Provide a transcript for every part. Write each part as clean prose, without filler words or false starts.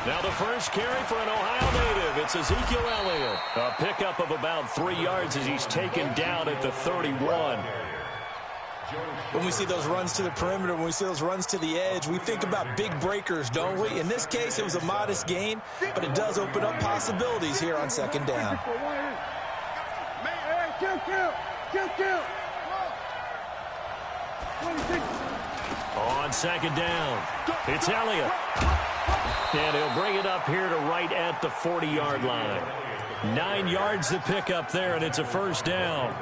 Now the first carry for an Ohio native. It's Ezekiel Elliott. A pickup of about 3 yards as he's taken down at the 31. When we see those runs to the perimeter, when we see those runs to the edge, we think about big breakers, don't we? In this case, it was a modest gain, but it does open up possibilities here on second down. On second down, it's Elliott. And he'll bring it up here to right at the 40-yard line. 9 yards to pick up there, and it's a first down.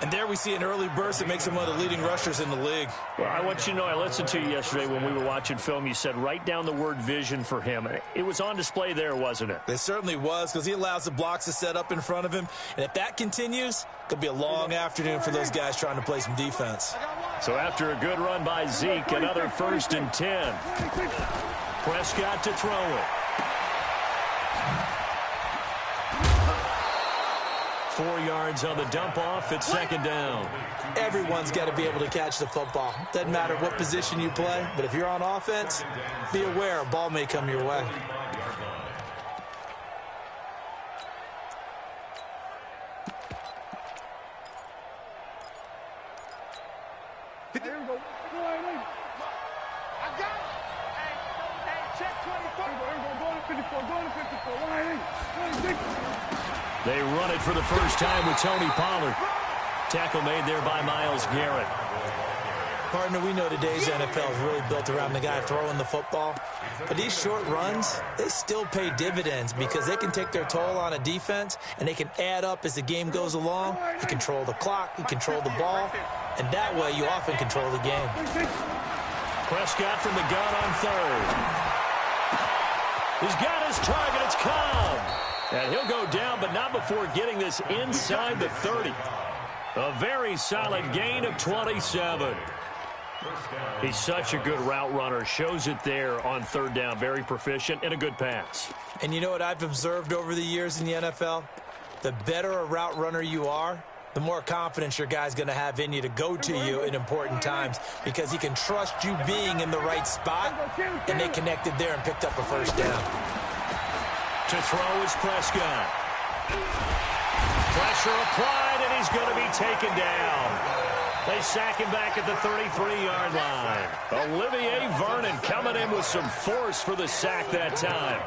And there we see an early burst that makes him one of the leading rushers in the league. Well, I want you to know, I listened to you yesterday when we were watching film. You said write down the word vision for him. It was on display there, wasn't it? It certainly was, because he allows the blocks to set up in front of him. And if that continues, it'll be a long afternoon for those guys trying to play some defense. So after a good run by Zeke, another 1st and 10. Prescott to throw it. 4 yards on the dump off. It's second down. Everyone's got to be able to catch the football. Doesn't matter what position you play, but if you're on offense, be aware a ball may come your way. They run it for the first time with Tony Pollard. Tackle made there by Myles Garrett. Partner, we know today's NFL is really built around the guy throwing the football. But these short runs, they still pay dividends because they can take their toll on a defense, and they can add up as the game goes along. You control the clock, you control the ball, and that way you often control the game. Prescott from the gun on third. He's got his target. It's Cobb. And he'll go down, but not before getting this inside the 30. A very solid gain of 27. He's such a good route runner. Shows it there on third down. Very proficient and a good pass. And you know what I've observed over the years in the NFL? The better a route runner you are, the more confidence your guy's going to have in you to go to you in important times because he can trust you being in the right spot, and they connected there and picked up a first down. To throw is Prescott. Pressure applied, and he's going to be taken down. They sack him back at the 33-yard line. Olivier Vernon coming in with some force for the sack that time.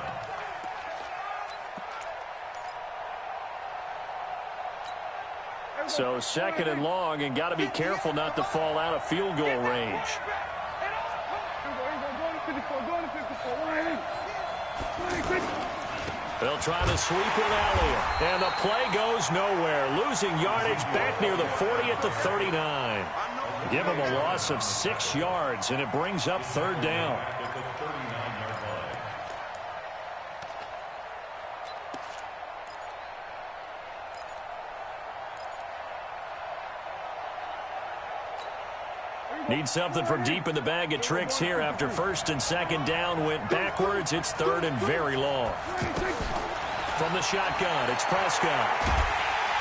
So second and long, and got to be careful not to fall out of field goal range. They'll try to sweep with Elliott. And the play goes nowhere. Losing yardage back near the 40 at the 39. Give him a loss of 6 yards, and it brings up third down. Need something from deep in the bag of tricks here after first and second down went backwards. It's third and very long. From the shotgun, it's Prescott.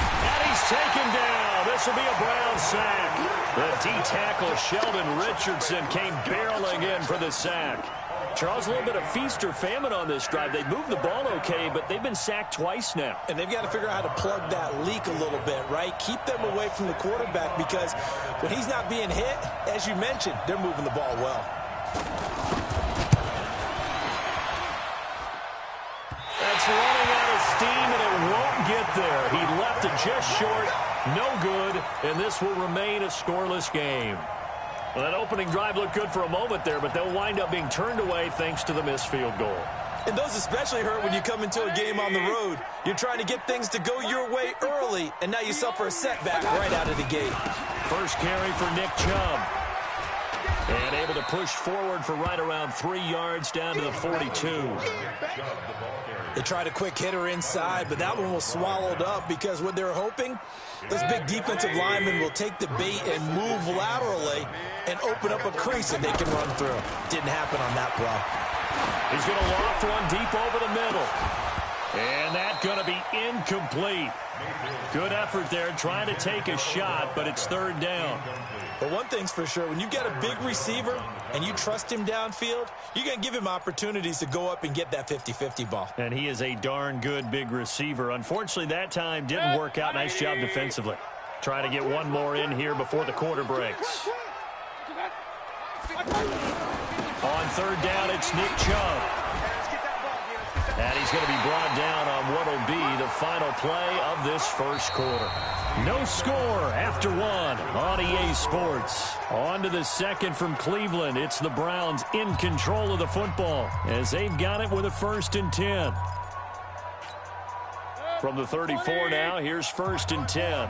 And he's taken down. This will be a Brown sack. The D-tackle, Sheldon Richardson, came barreling in for the sack. Charles, a little bit of feast or famine on this drive. They moved the ball okay, but they've been sacked twice now. And they've got to figure out how to plug that leak a little bit, right? Keep them away from the quarterback because when he's not being hit, as you mentioned, they're moving the ball well. That's running out of steam, and it won't get there. He left it just short. No good, and this will remain a scoreless game. Well, that opening drive looked good for a moment there, but they'll wind up being turned away thanks to the missed field goal. And those especially hurt when you come into a game on the road. You're trying to get things to go your way early, and now you suffer a setback right out of the gate. First carry for Nick Chubb. And able to push forward for right around 3 yards down to the 42. They tried a quick hitter inside, but that one was swallowed up because what they're hoping, those big defensive linemen will take the bait and move laterally and open up a crease that they can run through. Didn't happen on that play. He's going to loft one deep over the middle. And that's going to be incomplete. Good effort there trying to take a shot, but it's third down. But one thing's for sure, when you got a big receiver and you trust him downfield, you're going to give him opportunities to go up and get that 50-50 ball. And he is a darn good big receiver. Unfortunately, that time didn't work out. Nice job defensively. Trying to get one more in here before the quarter breaks. On third down, it's Nick Chubb. And he's going to be brought down on what will be the final play of this first quarter. No score after one on EA Sports. On to the second from Cleveland. It's the Browns in control of the football as they've got it with a 1st and 10. From the 34 now, here's 1st and 10.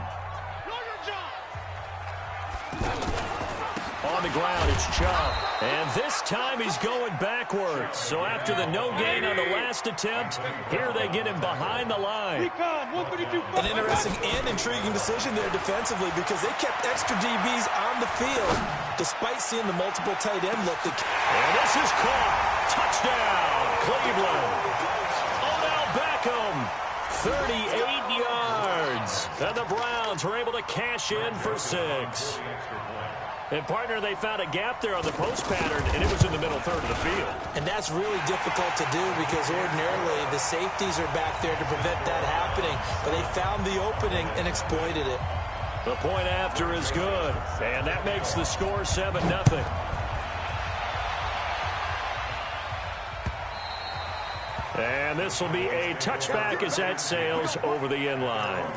On the ground, it's Chubb. And this time he's going backwards. So after the no gain on the last attempt, here they get him behind the line. An interesting and intriguing decision there defensively because they kept extra DBs on the field despite seeing the multiple tight end look. And this is caught. Touchdown, Cleveland. Odell Beckham, 38 yards. And the Browns were able to cash in for 6. And, partner, they found a gap there on the post pattern, and it was in the middle third of the field. And that's really difficult to do because ordinarily the safeties are back there to prevent that happening. But they found the opening and exploited it. The point after is good, and that makes the score 7-0. And this will be a touchback as that sails over the end line.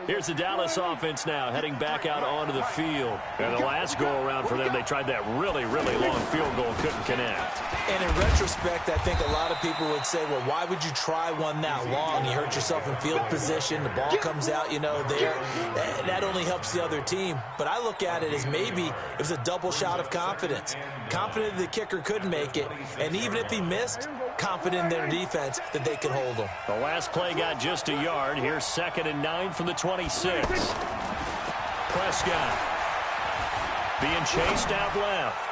Here's the Dallas offense now heading back out onto the field. And the last go-around for them, they tried that really, really long field goal, couldn't connect. And in retrospect, I think a lot of people would say, well, why would you try one that long? You hurt yourself in field position. The ball comes out, there. That only helps the other team. But I look at it as maybe it was a double shot of confidence. Confident the kicker could make it. And even if he missed, confident in their defense that they could hold him. The last play got just a yard. Here's 2nd and 9 from the 26. Prescott being chased out left.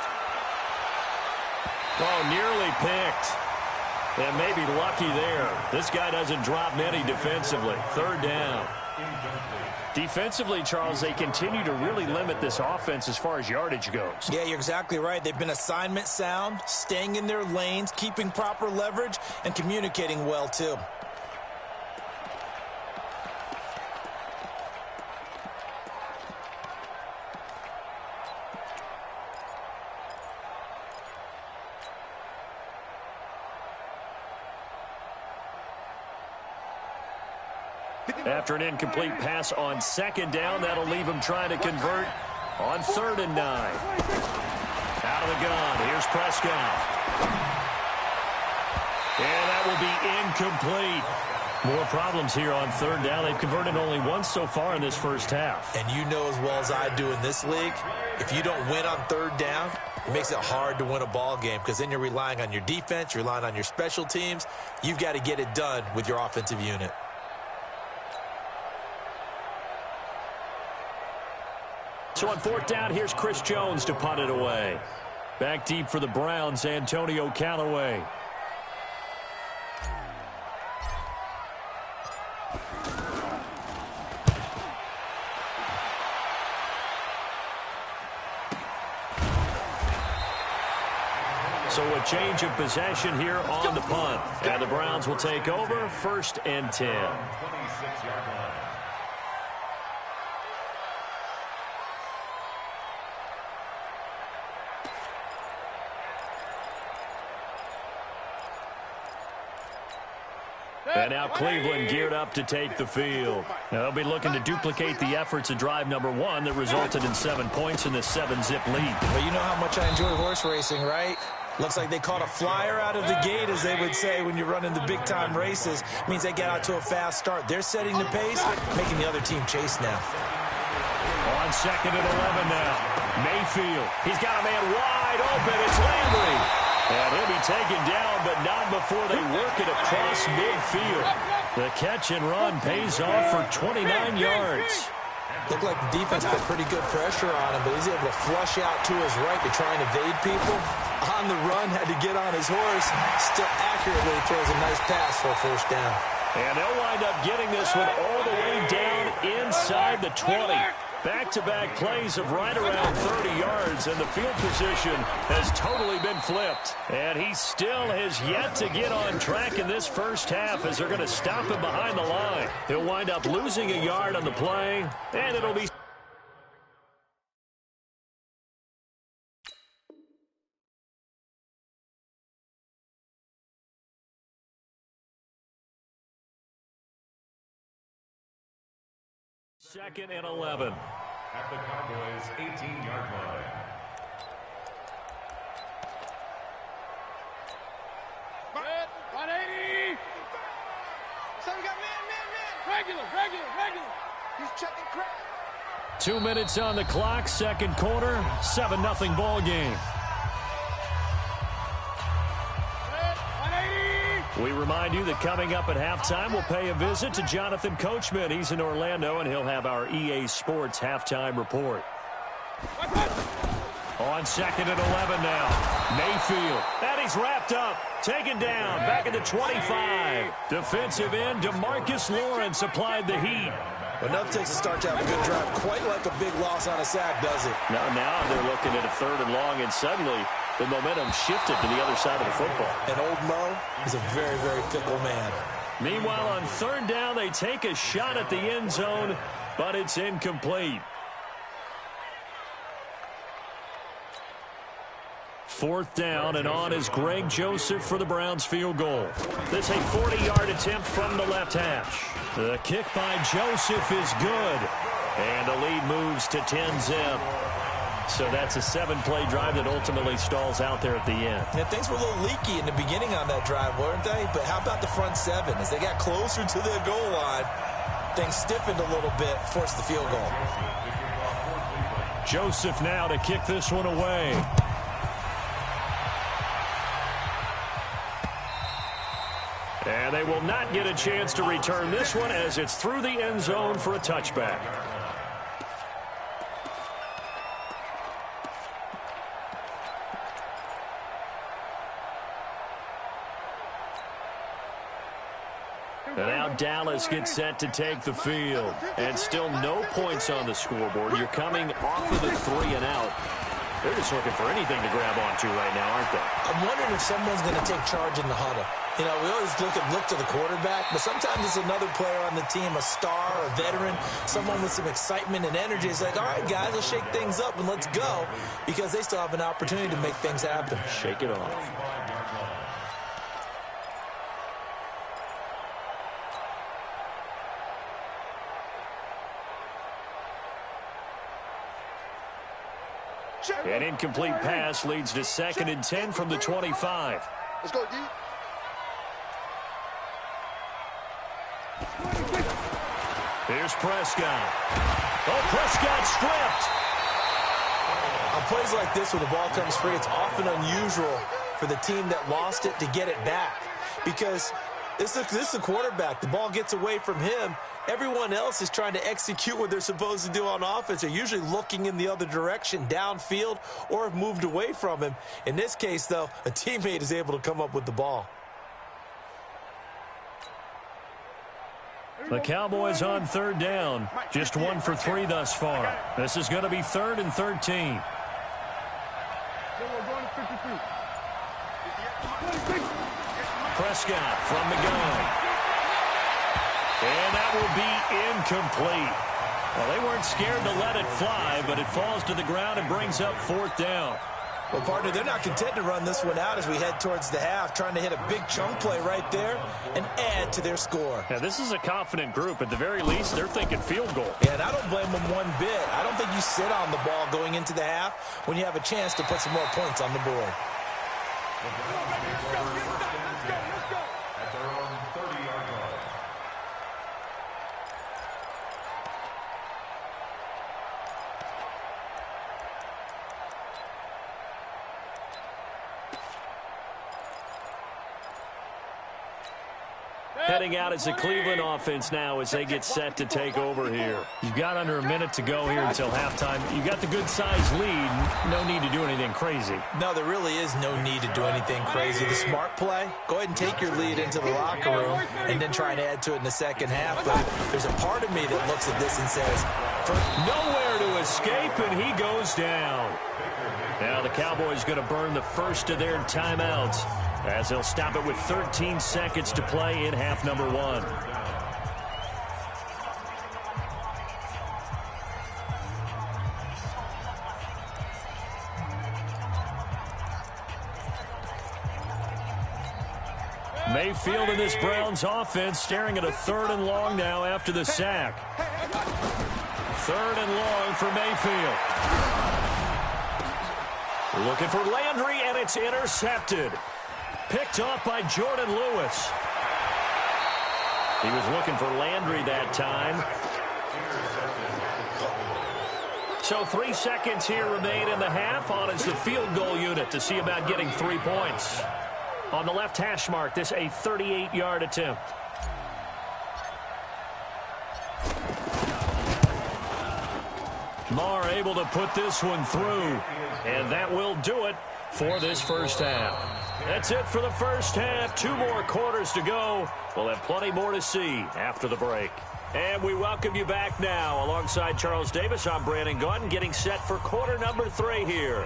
Oh, nearly picked. And maybe lucky there. This guy doesn't drop many defensively. 3rd down. Defensively, Charles, they continue to really limit this offense as far as yardage goes. Yeah, you're exactly right. They've been assignment sound, staying in their lanes, keeping proper leverage, and communicating well, too. After an incomplete pass on 2nd down, that'll leave him trying to convert on 3rd and 9. Out of the gun, here's Prescott. And that will be incomplete. More problems here on 3rd down. They've converted only once so far in this first half. And you know as well as I do in this league, if you don't win on 3rd down, it makes it hard to win a ball game because then you're relying on your defense, you're relying on your special teams. You've got to get it done with your offensive unit. So on 4th down, here's Chris Jones to punt it away. Back deep for the Browns, Antonio Callaway. So a change of possession here on the punt. And the Browns will take over 1st and 10. And now Cleveland geared up to take the field. Now they'll be looking to duplicate the efforts of drive number 1 that resulted in 7 points in the 7-zip lead. Well, you know how much I enjoy horse racing, right? Looks like they caught a flyer out of the gate, as they would say when you're running the big-time races. Means they get out to a fast start. They're setting the pace, making the other team chase now. On 2nd and 11 now. Mayfield. He's got a man wide open. It's Landry. And he'll be taken down, but not before they work it across midfield. The catch and run pays off for 29 yards. Looked like the defense put pretty good pressure on him, but he's able to flush out to his right to try and evade people. On the run, had to get on his horse. Still accurately throws a nice pass for a 1st down. And they'll wind up getting this one all the way down inside the 20. Back-to-back plays of right around 30 yards, and the field position has totally been flipped. And he still has yet to get on track in this first half as they're going to stop him behind the line. He'll wind up losing a yard on the play, and it'll be... Second and 11. At the Cowboys' 18-yard line. Red, 180. So we got man. Regular. He's checking crack. 2 minutes on the clock, second quarter, 7-0 ball game. We remind you that coming up at halftime, we'll pay a visit to Jonathan Coachman. He's in Orlando, and he'll have our EA Sports halftime report. On second and 11 now. Mayfield. And he's wrapped up. Taken down. Back at the 25. Defensive end, DeMarcus Lawrence applied the heat. Enough takes a start to have a good drive. Quite like a big loss on a sack, does it? Now they're looking at a third and long, and suddenly the momentum shifted to the other side of the football. And old Mo is a very, very fickle man. Meanwhile, on third down, they take a shot at the end zone, but it's incomplete. Fourth down, and on is Greg Joseph for the Browns field goal. This a 40-yard attempt from the left hash. The kick by Joseph is good, and the lead moves to 10-zip. So that's a 7-play drive that ultimately stalls out there at the end. Yeah, things were a little leaky in the beginning on that drive, weren't they? But how about the front seven? As they got closer to the goal line, things stiffened a little bit, forced the field goal. Joseph now to kick this one away. And they will not get a chance to return this one as it's through the end zone for a touchback. And now Dallas gets set to take the field. And still no points on the scoreboard. You're coming off of the 3 and out. They're just looking for anything to grab onto right now, aren't they? I'm wondering if someone's going to take charge in the huddle. You know, we always look to the quarterback, but sometimes it's another player on the team, a star, a veteran, someone with some excitement and energy. It's like, all right, guys, let's shake things up and let's go, because they still have an opportunity to make things happen. Shake it off. An incomplete pass leads to 2nd and 10 from the 25. Let's go, D. Here's Prescott. Oh, Prescott stripped. On plays like this where the ball comes free, it's often unusual for the team that lost it to get it back, because this is the quarterback. The ball gets away from him. Everyone else is trying to execute what they're supposed to do on offense. They're usually looking in the other direction, downfield, or have moved away from him. In this case, though, a teammate is able to come up with the ball. The Cowboys on third down. Just 1 for 3 thus far. This is going to be 3rd and 13. Prescott from the gun. And that will be incomplete. Well, they weren't scared to let it fly, but it falls to the ground and brings up 4th down. Well, partner, they're not content to run this one out as we head towards the half, trying to hit a big chunk play right there and add to their score. Yeah, this is a confident group. At the very least, they're thinking field goal. Yeah, and I don't blame them one bit. I don't think you sit on the ball going into the half when you have a chance to put some more points on the board. At their own 30-yard line. heading out as the Cleveland offense now as they get set to take over here. You've got under a minute to go here until halftime. You got the good-sized lead. No need to do anything crazy. No, there really is no need to do anything crazy. The smart play, go ahead and take your lead into the locker room and then try and add to it in the second half. But there's a part of me that looks at this and says, nowhere to escape, and he goes down. Now the Cowboys going to burn the first of their timeouts as they'll stop it with 13 seconds to play in half number 1. Mayfield in this Browns offense staring at a 3rd and long now after the sack. 3rd and long for Mayfield. Looking for Landry, and it's intercepted. Picked off by Jordan Lewis. He was looking for Landry that time. So 3 seconds here remain in the half on as the field goal unit to see about getting 3 points. On the left hash mark, this a 38-yard attempt. Marr able to put this one through, and that will do it for this first half. That's it for the first half. 2 more quarters to go. We'll have plenty more to see after the break. And we welcome you back now. Alongside Charles Davis, I'm Brandon Gaudin, getting set for quarter number 3 here.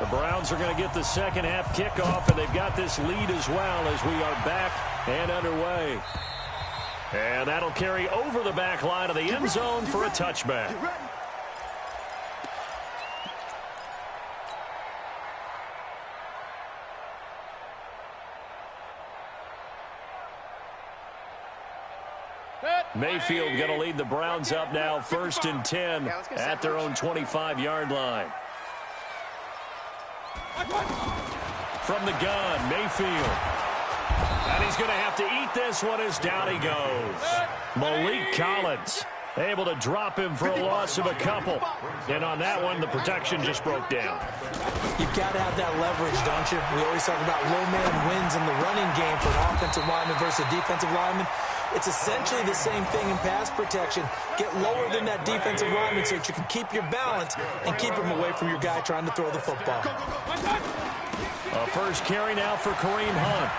The Browns are going to get the second half kickoff, and they've got this lead as well as we are back and underway. And that'll carry over the back line of the end zone for a touchback. Mayfield going to lead the Browns up now, 1st and 10 at their own 25-yard line. From the gun, Mayfield. And he's going to have to eat this one as down he goes. Malik Collins able to drop him for a loss of a couple. And on that one, the protection just broke down. You've got to have that leverage, don't you? We always talk about low man wins in the running game for an offensive lineman versus a defensive lineman. It's essentially the same thing in pass protection. Get lower than that defensive lineman so that you can keep your balance and keep him away from your guy trying to throw the football. A first carry now for Kareem Hunt.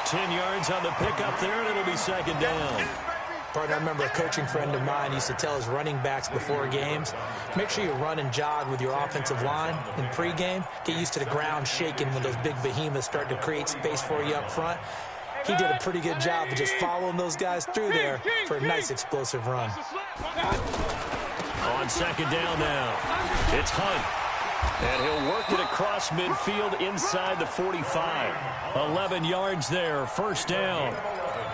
10 yards on the pickup there, and it'll be second down. Partner, I remember a coaching friend of mine used to tell his running backs before games, make sure you run and jog with your offensive line in pregame. Get used to the ground shaking when those big behemoths start to create space for you up front. He did a pretty good job of just following those guys through there for a nice explosive run. On second down now, it's Hunt. And he'll work it across midfield inside the 45. 11 yards there, first down.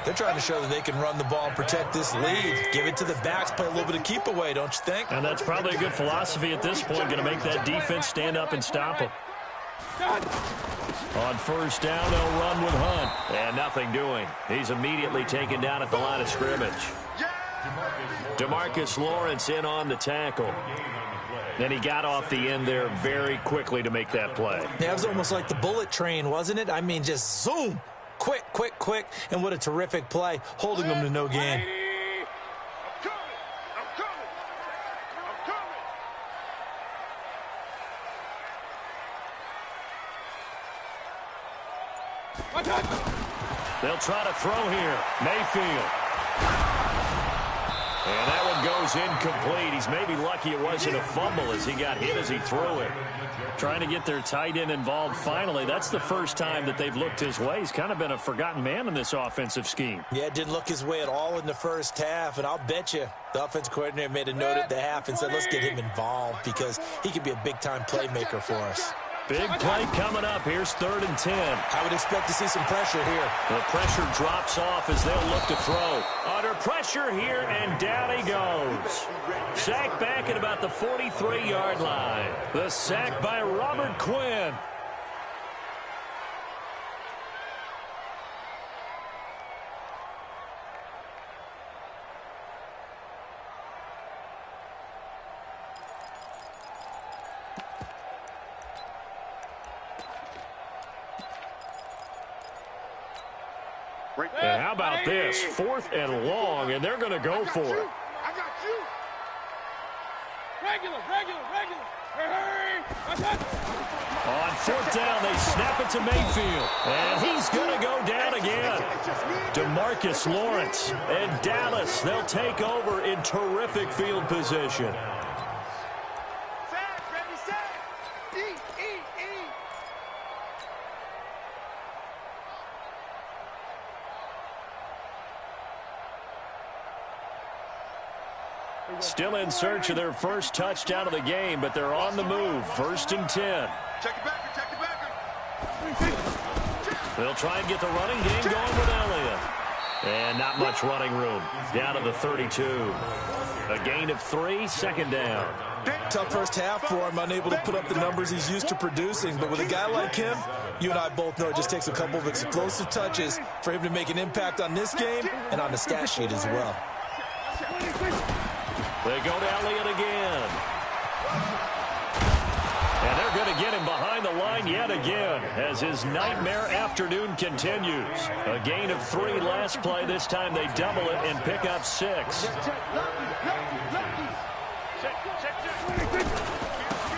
They're trying to show that they can run the ball and protect this lead. Give it to the backs, play a little bit of keep away, don't you think? And that's probably a good philosophy at this point, going to make that defense stand up and stop them. On first down, they'll run with Hunt. And nothing doing. He's immediately taken down at the line of scrimmage. DeMarcus Lawrence in on the tackle. And he got off the end there very quickly to make that play. Yeah, it was almost like the bullet train, wasn't it? I mean, just zoom. Quick, quick, quick. And what a terrific play, holding them to no gain. They'll try to throw here. Mayfield. And that one goes incomplete. He's maybe lucky it wasn't a fumble as he got hit as he threw it. Trying to get their tight end involved finally. That's the first time that they've looked his way. He's kind of been a forgotten man in this offensive scheme. Yeah, it didn't look his way at all in the first half. And I'll bet you the offense coordinator made a note at the half and said, let's get him involved because he could be a big-time playmaker for us. Big play coming up. Here's 3rd and 10. I would expect to see some pressure here. The pressure drops off as they'll look to throw. Under pressure here, and down he goes. Sacked back at about the 43-yard line. The sack by Robert Quinn. And how about this? 4th and long, and they're going to go for it. I got you. Regular. Hey. On 4th down, they snap it to Mayfield. And he's going to go down again. DeMarcus Lawrence and Dallas, they'll take over in terrific field position. Still in search of their first touchdown of the game, but they're on the move. 1st and 10. Check it back. They'll try and get the running game going with Elliott. And not much running room. Down to the 32. A gain of 3, 2nd down. Tough first half for him, unable to put up the numbers he's used to producing. But with a guy like him, you and I both know it just takes a couple of explosive touches for him to make an impact on this game and on the stat sheet as well. They go to Elliott again. And they're going to get him behind the line yet again as his nightmare afternoon continues. A gain of 3 last play. This time they double it and pick up 6.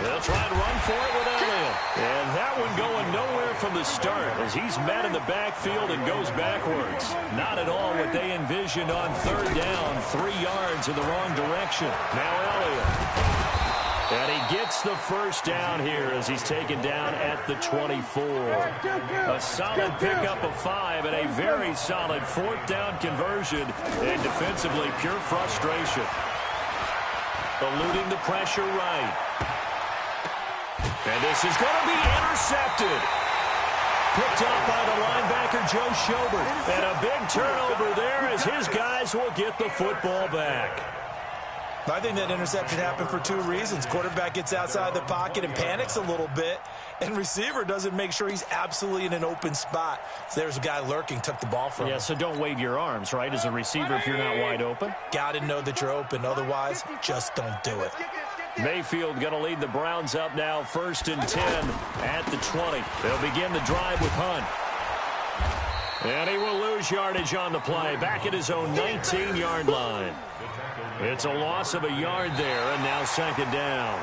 They'll try and run for it with Elliott. And that one going nowhere from the start as he's met in the backfield and goes backwards. Not at all what they envisioned on 3rd down. 3 yards in the wrong direction. Now Elliott. And he gets the first down here as he's taken down at the 24. A solid pickup of 5 and a very solid 4th down conversion. And defensively, pure frustration. Eluding the pressure right. And this is going to be intercepted. Picked up by the linebacker, Joe Schobert. And a big turnover there as his guys will get the football back. I think that interception happened for 2 reasons. Quarterback gets outside the pocket and panics a little bit, and receiver doesn't make sure he's absolutely in an open spot. So there's a guy lurking, took the ball from him. Yeah, so don't wave your arms, right, as a receiver if you're not wide open. Got to know that you're open. Otherwise, just don't do it. Mayfield going to lead the Browns up now, 1st and 10 at the 20. They'll begin the drive with Hunt. And he will lose yardage on the play, back at his own 19-yard line. It's a loss of a yard there, and now 2nd down.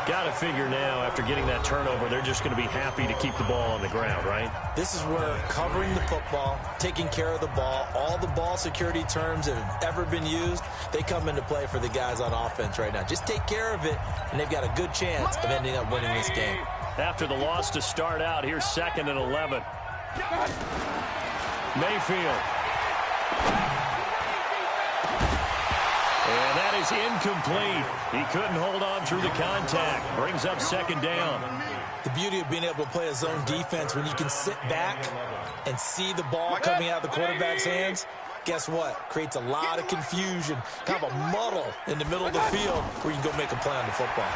Got to figure now, after getting that turnover, they're just going to be happy to keep the ball on the ground, right? This is where covering the football, taking care of the ball, all the ball security terms that have ever been used, they come into play for the guys on offense right now. Just take care of it, and they've got a good chance of ending up winning this game. After the loss to start out, here's 2nd and 11. Mayfield. And that is incomplete. He couldn't hold on through the contact. Brings up 2nd down. The beauty of being able to play a zone defense when you can sit back and see the ball coming out of the quarterback's hands, guess what? Creates a lot of confusion, kind of a muddle in the middle of the field where you can go make a play on the football.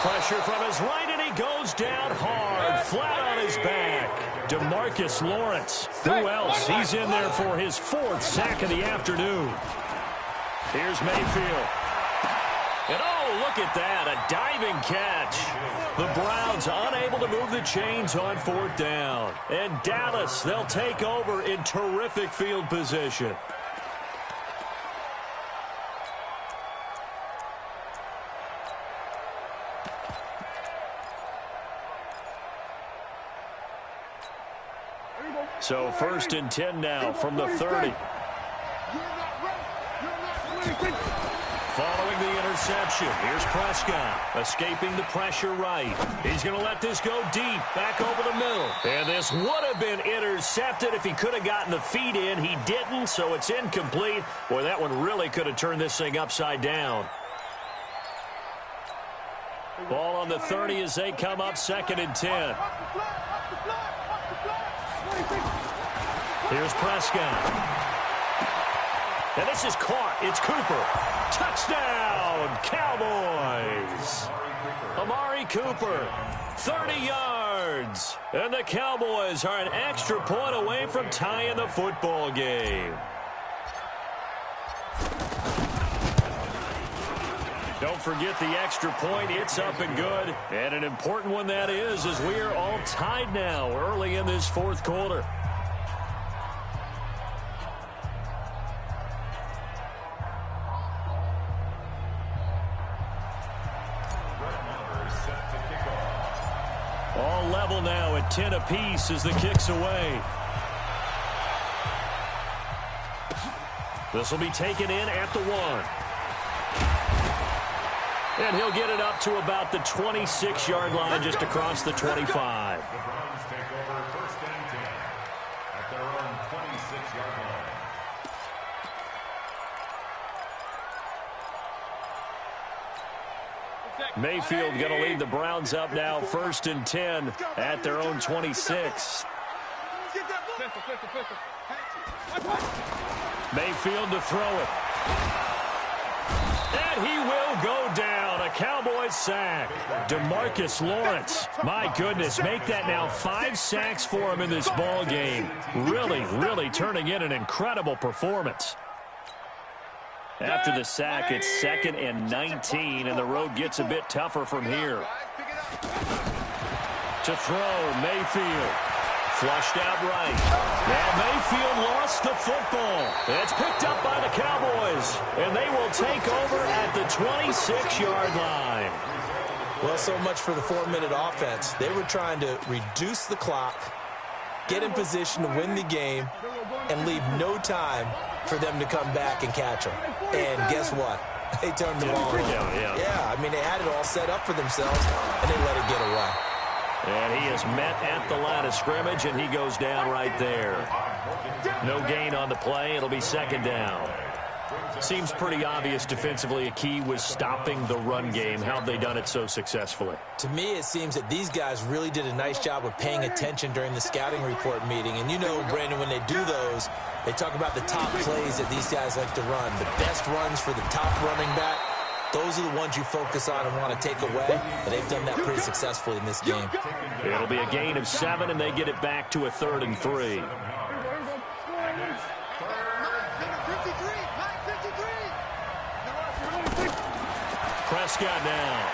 Pressure from his right, and he goes down hard, flat on his back. DeMarcus Lawrence. Who else? He's in there for his 4th sack of the afternoon. Here's Mayfield. And oh, look at that, a diving catch. The Browns unable to move the chains on 4th down. And Dallas, they'll take over in terrific field position. So 1st and 10 now from the 30. Following the interception, here's Prescott, escaping the pressure right. He's going to let this go deep, back over the middle. And this would have been intercepted if he could have gotten the feet in. He didn't, so it's incomplete. Boy, that one really could have turned this thing upside down. Ball on the 30 as they come up, 2nd and 10. Here's Prescott. And this is caught. It's Cooper. Touchdown, Cowboys. Amari Cooper, 30 yards. And the Cowboys are an extra point away from tying the football game. Don't forget the extra point. It's up and good. And an important one that is, as we are all tied now early in this 4th quarter. level now at 10 apiece as the kick's away. This will be taken in at the 1. And he'll get it up to about the 26-yard line, just across the 25. The Browns take over first and 10 at their own 26-yard line. Mayfield going to lead the Browns up now, first and 10 at their own 26. Mayfield to throw it. And he will go down. A Cowboys sack. DeMarcus Lawrence. My goodness, make that now 5 sacks for him in this ball game. Really turning in an incredible performance. After the sack, it's 2nd and 19, and the road gets a bit tougher from here. To throw, Mayfield. Flushed out right. Now Mayfield lost the football. It's picked up by the Cowboys, and they will take over at the 26-yard line. Well, so much for the 4-minute offense. They were trying to reduce the clock, get in position to win the game, and leave no time for them to come back and catch them. And guess what? They turned the ball over. Yeah, I mean, they had it all set up for themselves, and they let it get away. And he is met at the line of scrimmage, and he goes down right there. No gain on the play. It'll be 2nd down. Seems pretty obvious defensively a key was stopping the run game. How have they done it so successfully? To me, it seems that these guys really did a nice job of paying attention during the scouting report meeting. And you know, Brandon, when they do those, they talk about the top plays that these guys like to run. The best runs for the top running back. Those are the ones you focus on and want to take away, and they've done that pretty successfully in this game. It'll be a gain of 7, and they get it back to a 3rd and 3. Prescott now.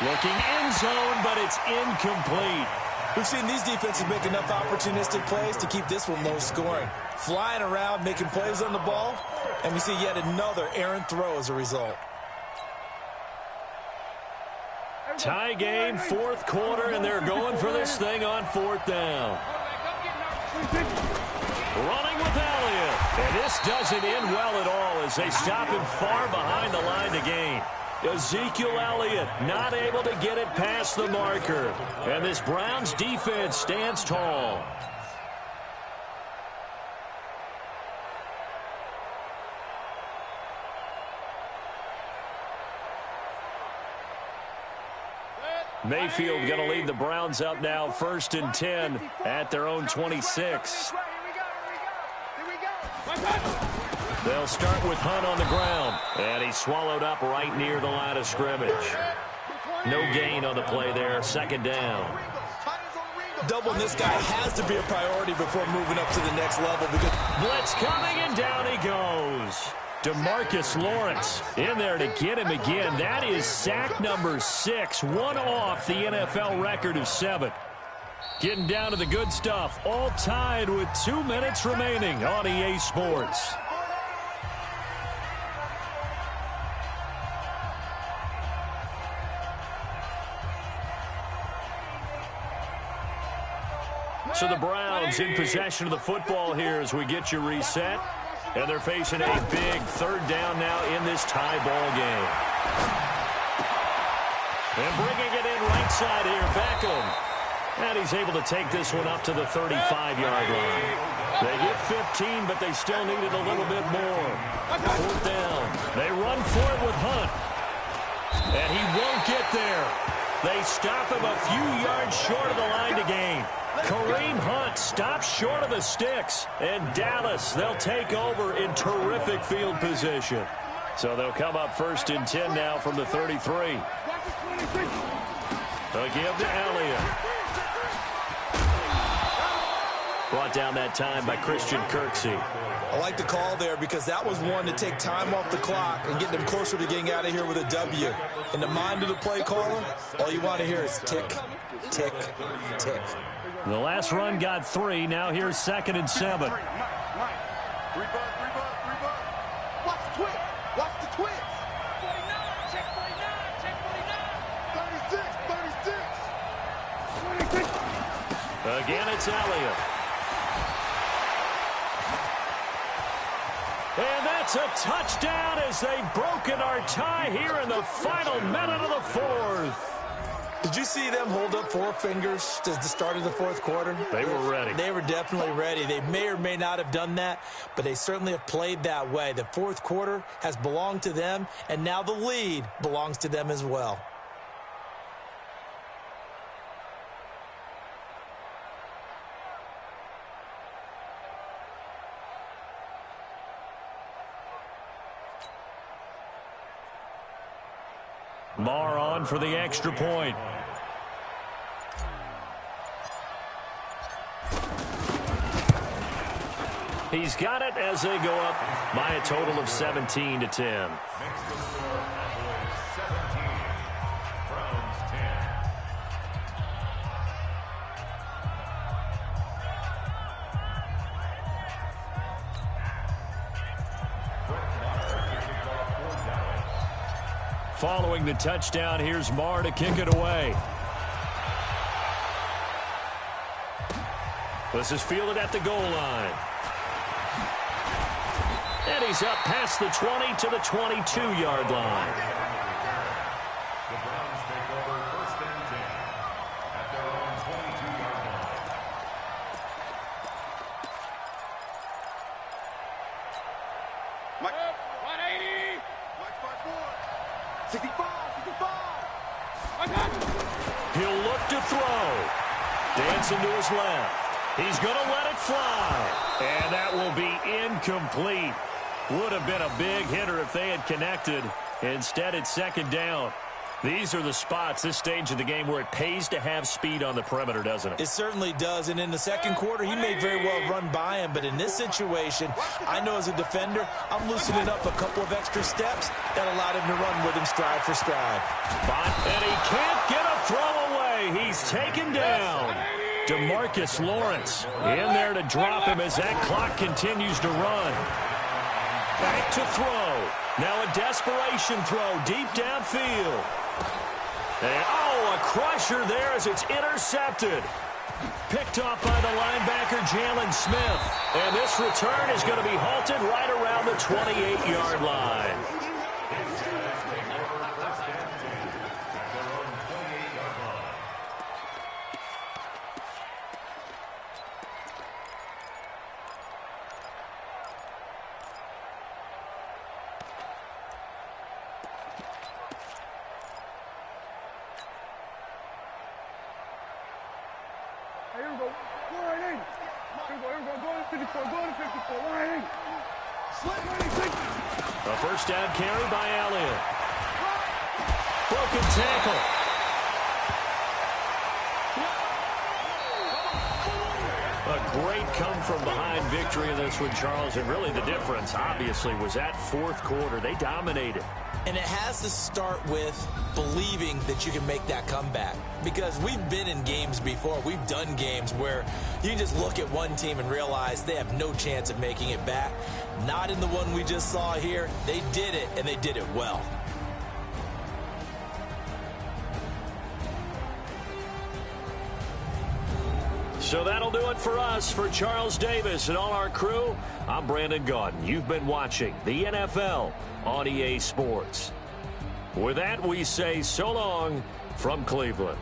Looking end zone, but it's incomplete. We've seen these defenses make enough opportunistic plays to keep this one low scoring. Flying around, making plays on the ball, and we see yet another errant throw as a result. Tie game, 4th quarter, and they're going for this thing on 4th down. Running with Elliott. And this doesn't end well at all as they stop him far behind the line to gain. Ezekiel Elliott not able to get it past the marker. And this Browns defense stands tall. Mayfield going to lead the Browns up now, 1st and 10 at their own 26. They'll start with Hunt on the ground, and he's swallowed up right near the line of scrimmage. No gain on the play there, 2nd down. Doubling this guy has to be a priority before moving up to the next level because blitz coming, and down he goes. DeMarcus Lawrence in there to get him again. That is sack number 6, one off the NFL record of 7. Getting down to the good stuff, all tied with 2 minutes remaining on EA Sports. So the Browns in possession of the football here as we get you reset. And they're facing a big 3rd down now in this tie ball game. And bringing it in right side here, Beckham. And he's able to take this one up to the 35-yard line. They get 15, but they still needed a little bit more. 4th down. They run for it with Hunt. And he won't get there. They stop him a few yards short of the line to gain. Kareem Hunt stops short of the sticks. And Dallas, they'll take over in terrific field position. So they'll come up 1st and 10 now from the 33. They'll give to Elliott. Brought down that time by Christian Kirksey. I like the call there because that was one to take time off the clock and get them closer to getting out of here with a W. In the mind of the play caller, all you want to hear is tick, tick, tick. The last run got 3. Now here's 2nd and 7. Watch the twist. Watch the twist. 49. Check 49. Check 49. 36. 36. Again, it's Elliott. And that's a touchdown as they've broken our tie here in the final minute of the fourth. Did you see them hold up four fingers to the start of the fourth quarter? They were ready. They were definitely ready. They may or may not have done that, but they certainly have played that way. The fourth quarter has belonged to them, and now the lead belongs to them as well. Marr on for the extra point. He's got it as they go up by a total of 17-10. Makes the score Cowboys 17, Browns 10. Following the touchdown, here's Marr to kick it away. This is fielded at the goal line. And he's up past the 20 to the 22-yard line. The Browns take over first and 10 at their own 22-yard line. Mike, 180. Mike, 65. 65. He'll look to throw. Dancing to his left. He's going to let it fly. And that will be incomplete. Would have been a big hitter if they had connected. Instead, it's second down. These are the spots, this stage of the game, where it pays to have speed on the perimeter, doesn't it? It certainly does, and in the second quarter, he may very well run by him, but in this situation, I know as a defender, I'm loosening up a couple of extra steps that allowed him to run with him stride for stride. And he can't get a throw away. He's taken down. DeMarcus Lawrence in there to drop him as that clock continues to run. Back to throw. Now a desperation throw deep downfield. And, a crusher there as it's intercepted. Picked off by the linebacker, Jalen Smith. And this return is going to be halted right around the 28-yard line. A first down carry by Elliott. Broken tackle. A great come-from-behind victory in this one, Charles. And really the difference, obviously, was that fourth quarter. They dominated. And it has to start with believing that you can make that comeback. Because we've been in games before. We've done games where you can just look at one team and realize they have no chance of making it back. Not in the one we just saw here. They did it, and they did it well. So that'll do it for us. For Charles Davis and all our crew, I'm Brandon Gaudin. You've been watching the NFL on EA Sports. With that, we say so long from Cleveland.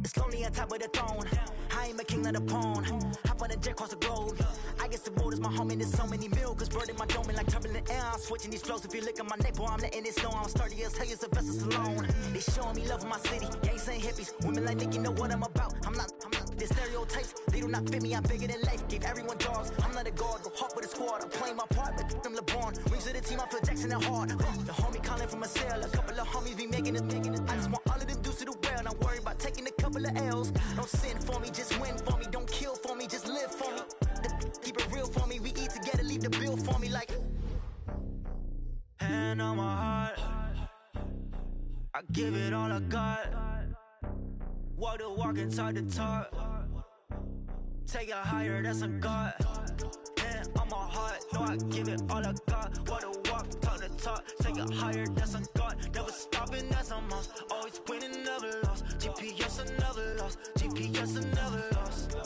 It's lonely on top of the throne. I ain't a king of the pawn. Hop on a jet across the globe. I guess the world is my home and there's so many miracles burning my dome like turbulent air. I'm switching these flows. If you look at my neck, boy, I'm letting it snow. I'm sturdy as hell, it's a vessel alone. They showing me love in my city. Gangs ain't hippies. Women like Nick, you know what I'm about. I'm not. The stereotypes, they do not fit me. I'm bigger than life. Gave everyone dogs. I'm not a guard. Go hawk with a squad. water. Playing my part, but I'm LeBron. Wings of the team, I feel Jackson and hard. The homie calling from a cell. A couple of homies be making it. I just want all of them dudes to do well. Not worry about taking a couple of L's. Don't sin for me, just win for me. Don't kill for me, just live for me. Keep it real for me. We eat together, leave the bill for me like. Hand on my heart, I give it all I got. Walk the walk and talk the talk. Take it higher, that's a God. Hand on my heart, no, I give it all I got. Walk the walk, talk the talk. Take it higher, that's a God. Never stopping, that's a must. Always winning, never lost. GPS, I never lost. GPS, I never lost.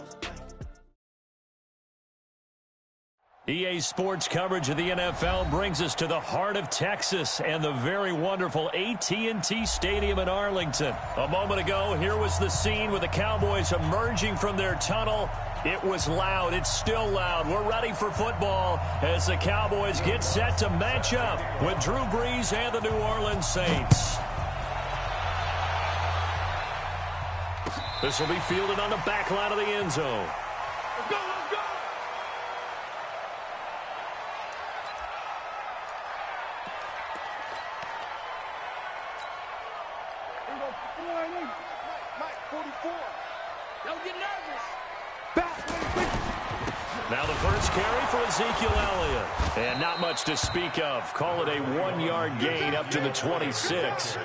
EA Sports coverage of the NFL brings us to the heart of Texas and the very wonderful AT&T Stadium in Arlington. A moment ago, here was the scene with the Cowboys emerging from their tunnel. It was loud. It's still loud. We're ready for football as the Cowboys get set to match up with Drew Brees and the New Orleans Saints. This will be fielded on the back line of the end zone. Let's go, let's go! Mike, 44. Don't get nervous. Now the first carry for Ezekiel Elliott. And not much to speak of. Call it a 1-yard gain up to the 26.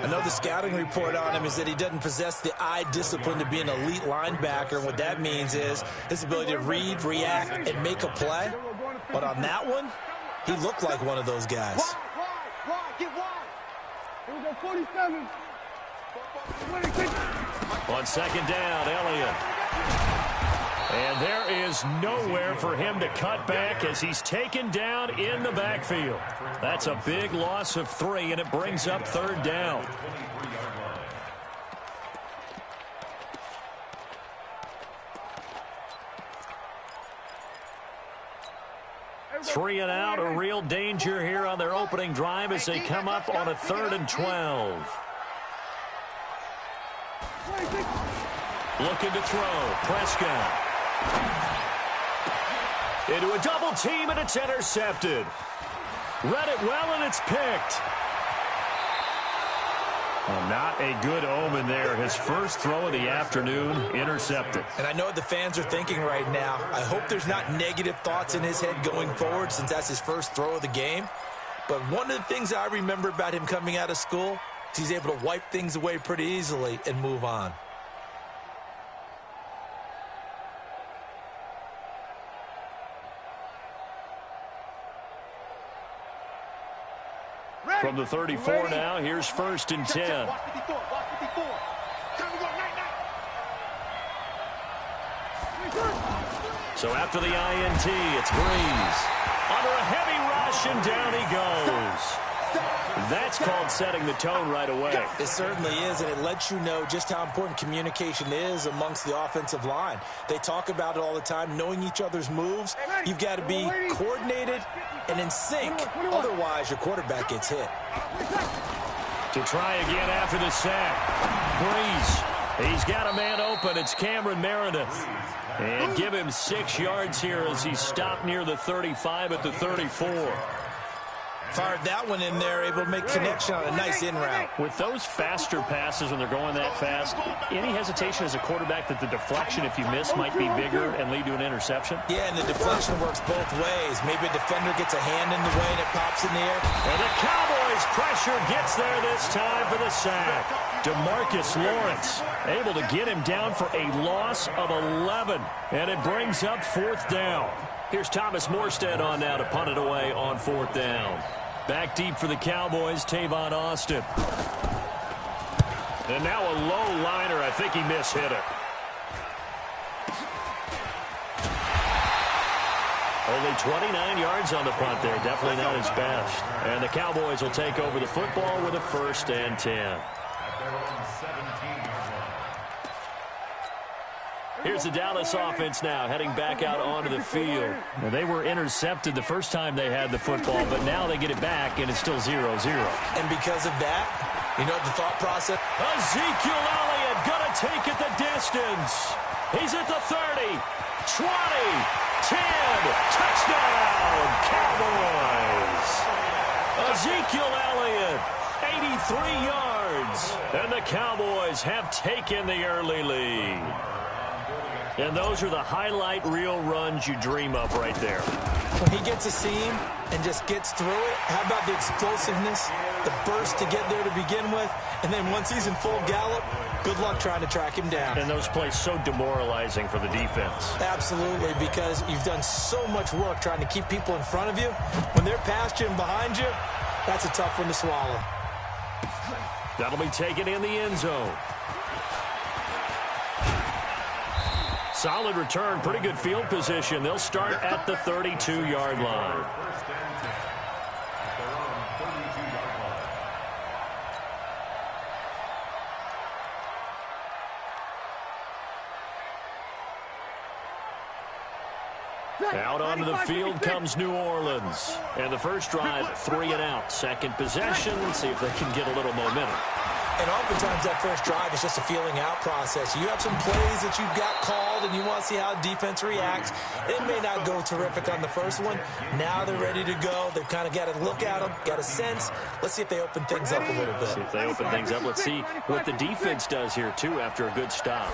I know the scouting report on him is that he doesn't possess the eye discipline to be an elite linebacker. And what that means is his ability to read, react, and make a play. But on that one, he looked like one of those guys. Wide, get wide. Here we go, 47. On second down, Elliott. And there is nowhere for him to cut back as he's taken down in the backfield. That's a big loss of 3, and it brings up third down. Three and out, a real danger here on their opening drive as they come up on a 3rd and 12. Looking to throw. Prescott. Into a double team, and it's intercepted. Read it well, and it's picked. Well, not a good omen there. His first throw of the afternoon, intercepted. And I know what the fans are thinking right now. I hope there's not negative thoughts in his head going forward since that's his first throw of the game. But one of the things I remember about him coming out of school is he's able to wipe things away pretty easily and move on. From the 34 now, here's 1st and 10. Watch 54, watch 54. Time to go, night. So after the INT, it's Brees. Under a heavy rush, and down he goes. That's called setting the tone right away. It certainly is, and it lets you know just how important communication is amongst the offensive line. They talk about it all the time, knowing each other's moves. You've got to be coordinated and in sync. Otherwise, your quarterback gets hit. To try again after the sack. Brees. He's got a man open. It's Cameron Meredith. And give him 6 yards here as he's stopped near the 35 at the 34. Fired that one in there, able to make connection on a nice in route. With those faster passes when they're going that fast, any hesitation as a quarterback that the deflection, if you miss, might be bigger and lead to an interception? Yeah, and the deflection works both ways. Maybe a defender gets a hand in the way and it pops in the air. And the Cowboys' pressure gets there this time for the sack. DeMarcus Lawrence able to get him down for a loss of 11. And it brings up 4th down. Here's Thomas Morstead on now to punt it away on 4th down. Back deep for the Cowboys, Tavon Austin. And now a low liner. I think he mishit it. Only 29 yards on the punt there. Definitely not his best. And the Cowboys will take over the football with a 1st and 10. Here's the Dallas offense now, heading back out onto the field. Well, they were intercepted the first time they had the football, but now they get it back, and it's still 0-0. And because of that, you know the thought process? Ezekiel Elliott going to take it the distance. He's at the 30, 20, 10, And the Cowboys have taken the early lead. And those are the highlight reel runs you dream of right there. When he gets a seam and just gets through it, how about the explosiveness, the burst to get there to begin with, and then once he's in full gallop, good luck trying to track him down. And those plays so demoralizing for the defense. Absolutely, because you've done so much work trying to keep people in front of you. When they're past you and behind you, that's a tough one to swallow. That'll be taken in the end zone. Solid return, pretty good field position. They'll start at the 32-yard line. Out onto the field comes New Orleans. And the first drive, 3 and out. Second possession, see if they can get a little momentum. And oftentimes that first drive is just a feeling out process. You have some plays that you've got called and you want to see how defense reacts. It may not go terrific on the first one. Now they're ready to go. They've kind of got to look at them, got a sense. Let's see if they open things up a little bit. See if they open things up. Let's see what the defense does here, too, after a good stop.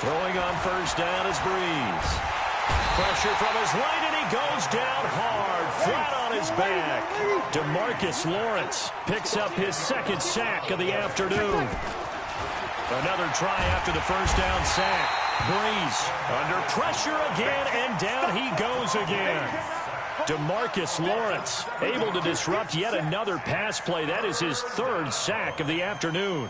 Throwing on first down is Breeze. Pressure from his right, and he goes down hard, flat on his back. DeMarcus Lawrence picks up his second sack of the afternoon. Another try after the first down sack. Breeze under pressure again, and down he goes again. DeMarcus Lawrence able to disrupt yet another pass play. That is his third sack of the afternoon.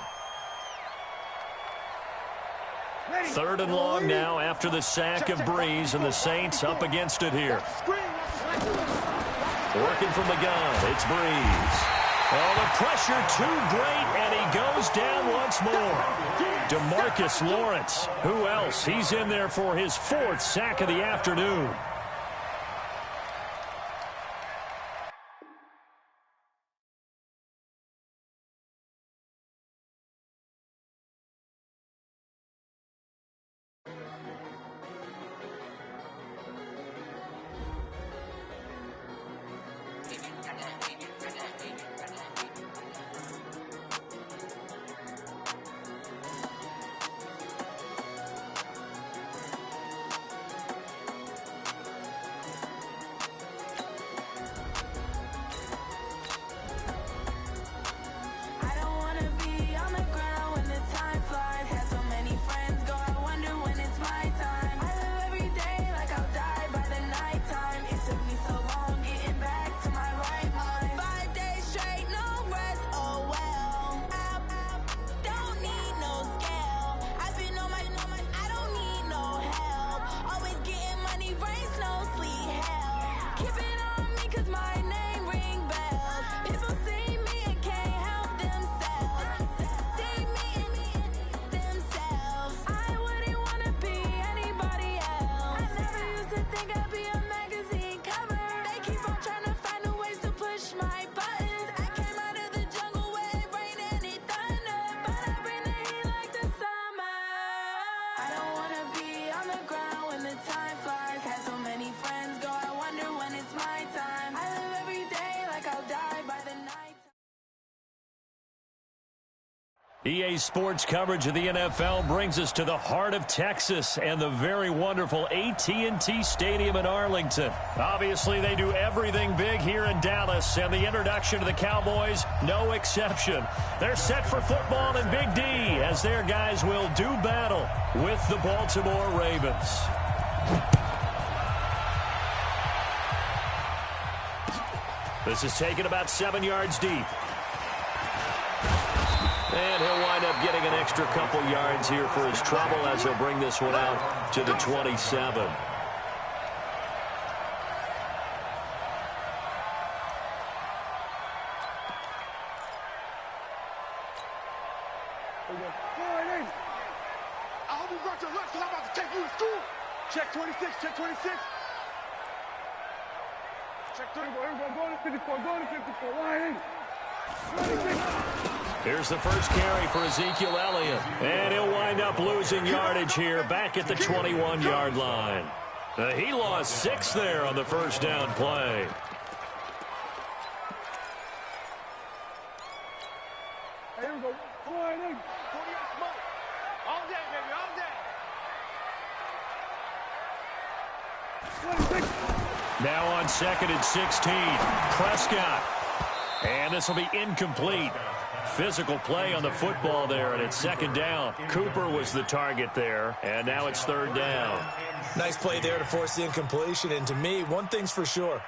Third and long now after the sack of Breeze, and the Saints up against it here. Working from the gun, it's Breeze. Oh, the pressure too great, and he goes down once more. DeMarcus Lawrence, who else? He's in there for his fourth sack of the afternoon. EA Sports coverage of the NFL brings us to the heart of Texas and the very wonderful AT&T Stadium in Arlington. Obviously, they do everything big here in Dallas, and the introduction to the Cowboys, no exception. They're set for football in Big D as their guys will do battle with the Baltimore Ravens. This is taken about 7 yards deep. And he'll wind up getting an extra couple yards here for his trouble as he'll bring this one out to the 27. I hope you brought your lunch because I'm about to take you to school. Check 26, check 26. Check 34, here we go, go to 54, go to 54, line in. 26. Here's the first carry for Ezekiel Elliott. And he'll wind up losing yardage here back at the 21-yard line. He lost 6 there on the first down play. Here we go. Now on 2nd and 16, Prescott. And this will be incomplete. Physical play on the football there, and it's 2nd down. Cooper was the target there, and now it's 3rd down. Nice play there to force the incompletion, and to me, one thing's for sure.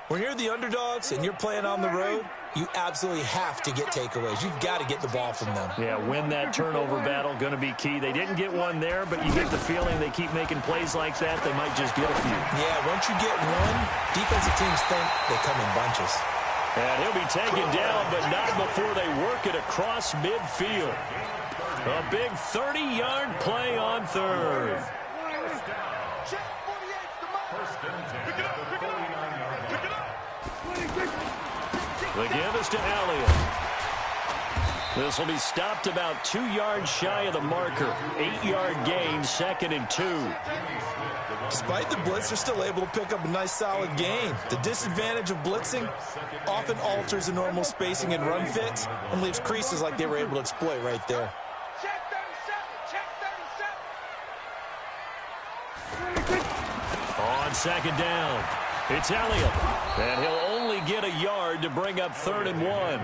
When you're the underdogs and you're playing on the road, you absolutely have to get takeaways. You've got to get the ball from them. Yeah, win that turnover battle, going to be key. They didn't get one there, but you get the feeling they keep making plays like that, they might just get a few. Yeah, once you get one, defensive teams think they come in bunches. And he'll be taken down, but not before they work it across midfield. A big 30-yard play on 3rd. The give is to Elliott. This will be stopped about 2 yards shy of the marker. 8-yard gain, 2nd and 2. Despite the blitz, they're still able to pick up a nice solid gain. The disadvantage of blitzing often alters the normal spacing and run fits and leaves creases like they were able to exploit right there. On 2nd down, it's Elliott. And he'll only get a yard to bring up 3rd and 1.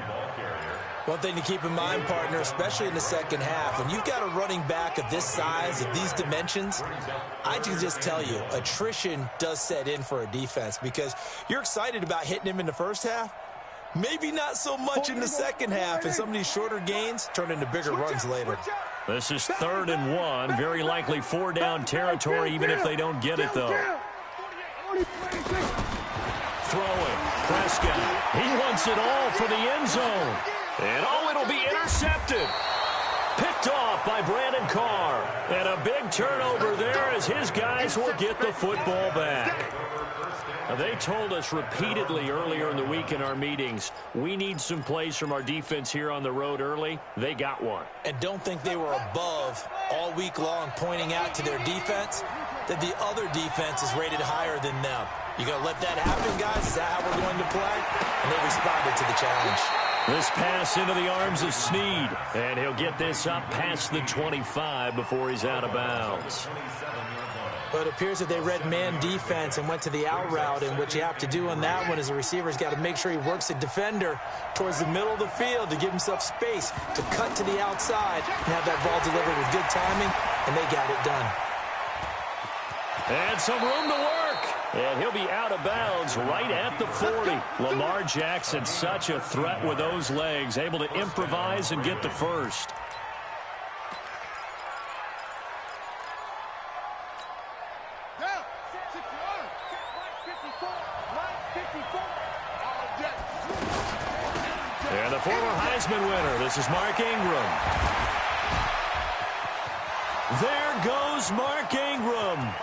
One thing to keep in mind, partner, especially in the second half, when you've got a running back of this size, of these dimensions, I can just tell you, attrition does set in for a defense because you're excited about hitting him in the first half. Maybe not so much in the second half, and some of these shorter gains turn into bigger runs later. This is 3rd and 1, very likely 4-down territory, even if they don't get it, though. Throwing, Prescott. He wants it all for the end zone. And it'll be intercepted. Picked off by Brandon Carr. And a big turnover there as his guys will get the football back. Now, they told us repeatedly earlier in the week in our meetings, we need some plays from our defense here on the road early. They got one. And don't think they were above all week long pointing out to their defense that the other defense is rated higher than them. You going to let that happen, guys? Is that how we're going to play? And they responded to the challenge. This pass into the arms of Snead. And he'll get this up past the 25 before he's out of bounds. But it appears that they read man defense and went to the out route, and what you have to do on that one is the receiver's got to make sure he works the defender towards the middle of the field to give himself space to cut to the outside and have that ball delivered with good timing, and they got it done. And some room to work. And he'll be out of bounds right at the 40. Lamar Jackson, such a threat with those legs, able to improvise and get the first. And the former Heisman winner, this is Mark Ingram. There goes Mark Ingram.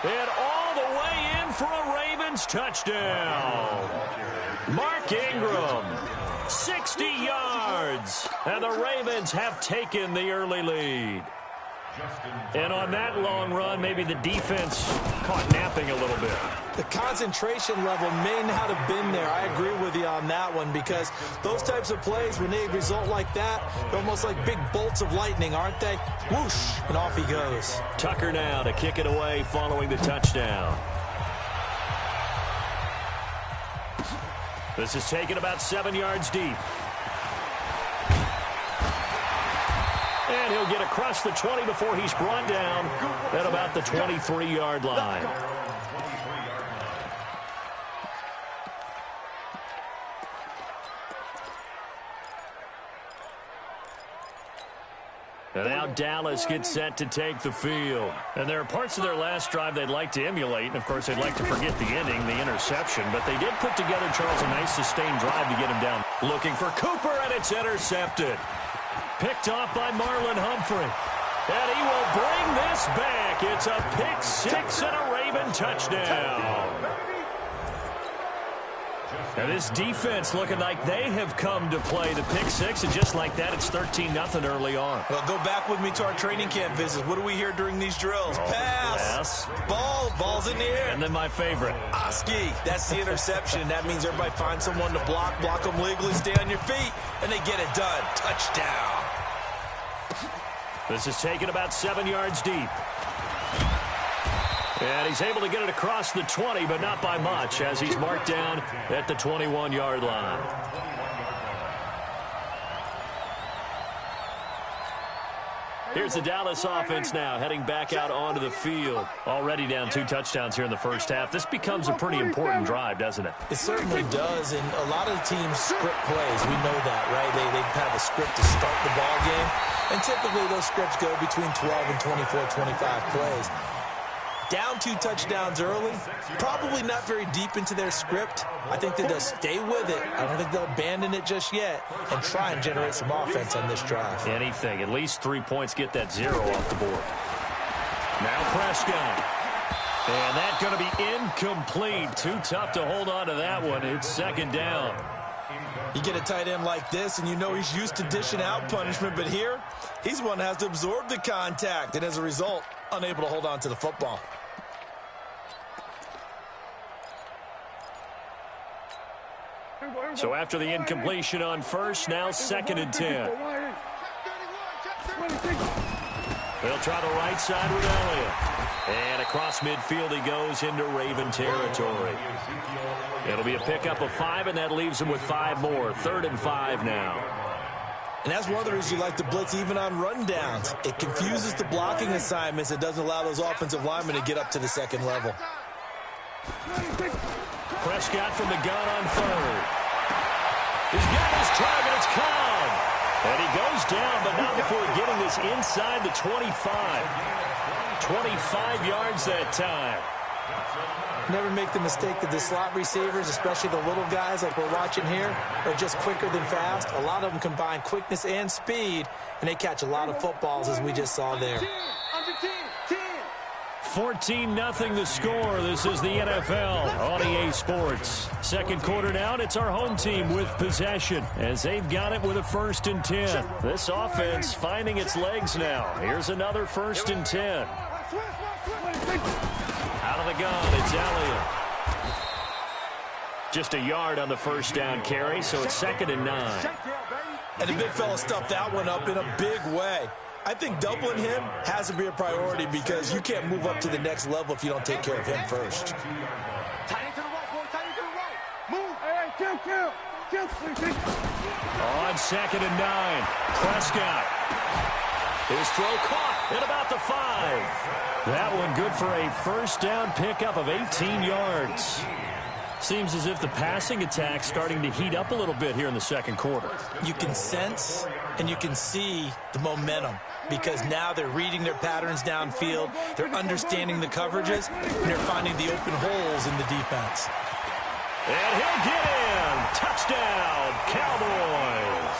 And all the way in for a Ravens touchdown. Mark Ingram, 60 yards. And the Ravens have taken the early lead. And on that long run, maybe the defense caught napping a little bit. The concentration level may not have been there. I agree with you on that one because those types of plays, when they result like that, they're almost like big bolts of lightning, aren't they? Whoosh, and off he goes. Tucker now to kick it away following the touchdown. This is taken about 7 yards deep. And he'll get across the 20 before he's brought down at about the 23-yard line. And now Dallas gets set to take the field. And there are parts of their last drive they'd like to emulate. And, of course, they'd like to forget the ending, the interception. But they did put together, Charles, a nice sustained drive to get him down. Looking for Cooper, and it's intercepted. Picked off by Marlon Humphrey. And he will bring this back. It's a pick six and a Raven touchdown. And this defense looking like they have come to play the pick six. And just like that, it's 13-0 early on. Well, go back with me to our training camp visits. What do we hear during these drills? Pass. Ball's in the air. And then my favorite. Oski. That's the interception. That means everybody finds someone to block them legally, stay on your feet, and they get it done. Touchdown. This is taken about 7 yards deep. And he's able to get it across the 20, but not by much, as he's marked down at the 21-yard line. Here's the Dallas offense now, heading back out onto the field. Already down 2 touchdowns here in the first half. This becomes a pretty important drive, doesn't it? It certainly does, and a lot of the teams script plays. We know that, right? They have a script to start the ball game, and typically those scripts go between 12 and 24, 25 plays. Down 2 touchdowns early, probably not very deep into their script. I think that they'll stay with it. I don't think they'll abandon it just yet and try and generate some offense on this drive. Anything. At least 3 points, get that 0 off the board. Now Prescott. And that's going to be incomplete. Too tough to hold on to that one. It's second down. You get a tight end like this, and you know he's used to dishing out punishment, but here, he's the one that has to absorb the contact, and as a result, unable to hold on to the football. So after the incompletion on first, now 2nd and 10. They'll try the right side with Elliott. And across midfield he goes into Raven territory. It'll be a pickup of 5, and that leaves him with 5 more. 3rd and 5 now. And that's one of the reasons you like to blitz even on rundowns. It confuses the blocking assignments. It doesn't allow those offensive linemen to get up to the second level. Prescott from the gun on 3rd. He's got his target. It's Cobb. And he goes down, but not before getting this inside the 25. 25 yards that time. Never make the mistake that the slot receivers, especially the little guys like we're watching here, are just quicker than fast. A lot of them combine quickness and speed, and they catch a lot of footballs, as we just saw there. 14-0 the score. This is the NFL on EA Sports. Second quarter now, and it's our home team with possession as they've got it with a 1st and 10. This offense finding its legs now. Here's another 1st and 10. Out of the gun, it's Elliott. Just a yard on the first down carry, so it's 2nd and 9. And the big fella stuffed that one up in a big way. I think doubling him has to be a priority because you can't move up to the next level if you don't take care of him first. On 2nd and 9, Prescott. His throw caught at about the 5. That one good for a first down pickup of 18 yards. Seems as if the passing attack's starting to heat up a little bit here in the second quarter. You can sense and you can see the momentum because now they're reading their patterns downfield, they're understanding the coverages, and they're finding the open holes in the defense. And he'll get in. Touchdown, Cowboys.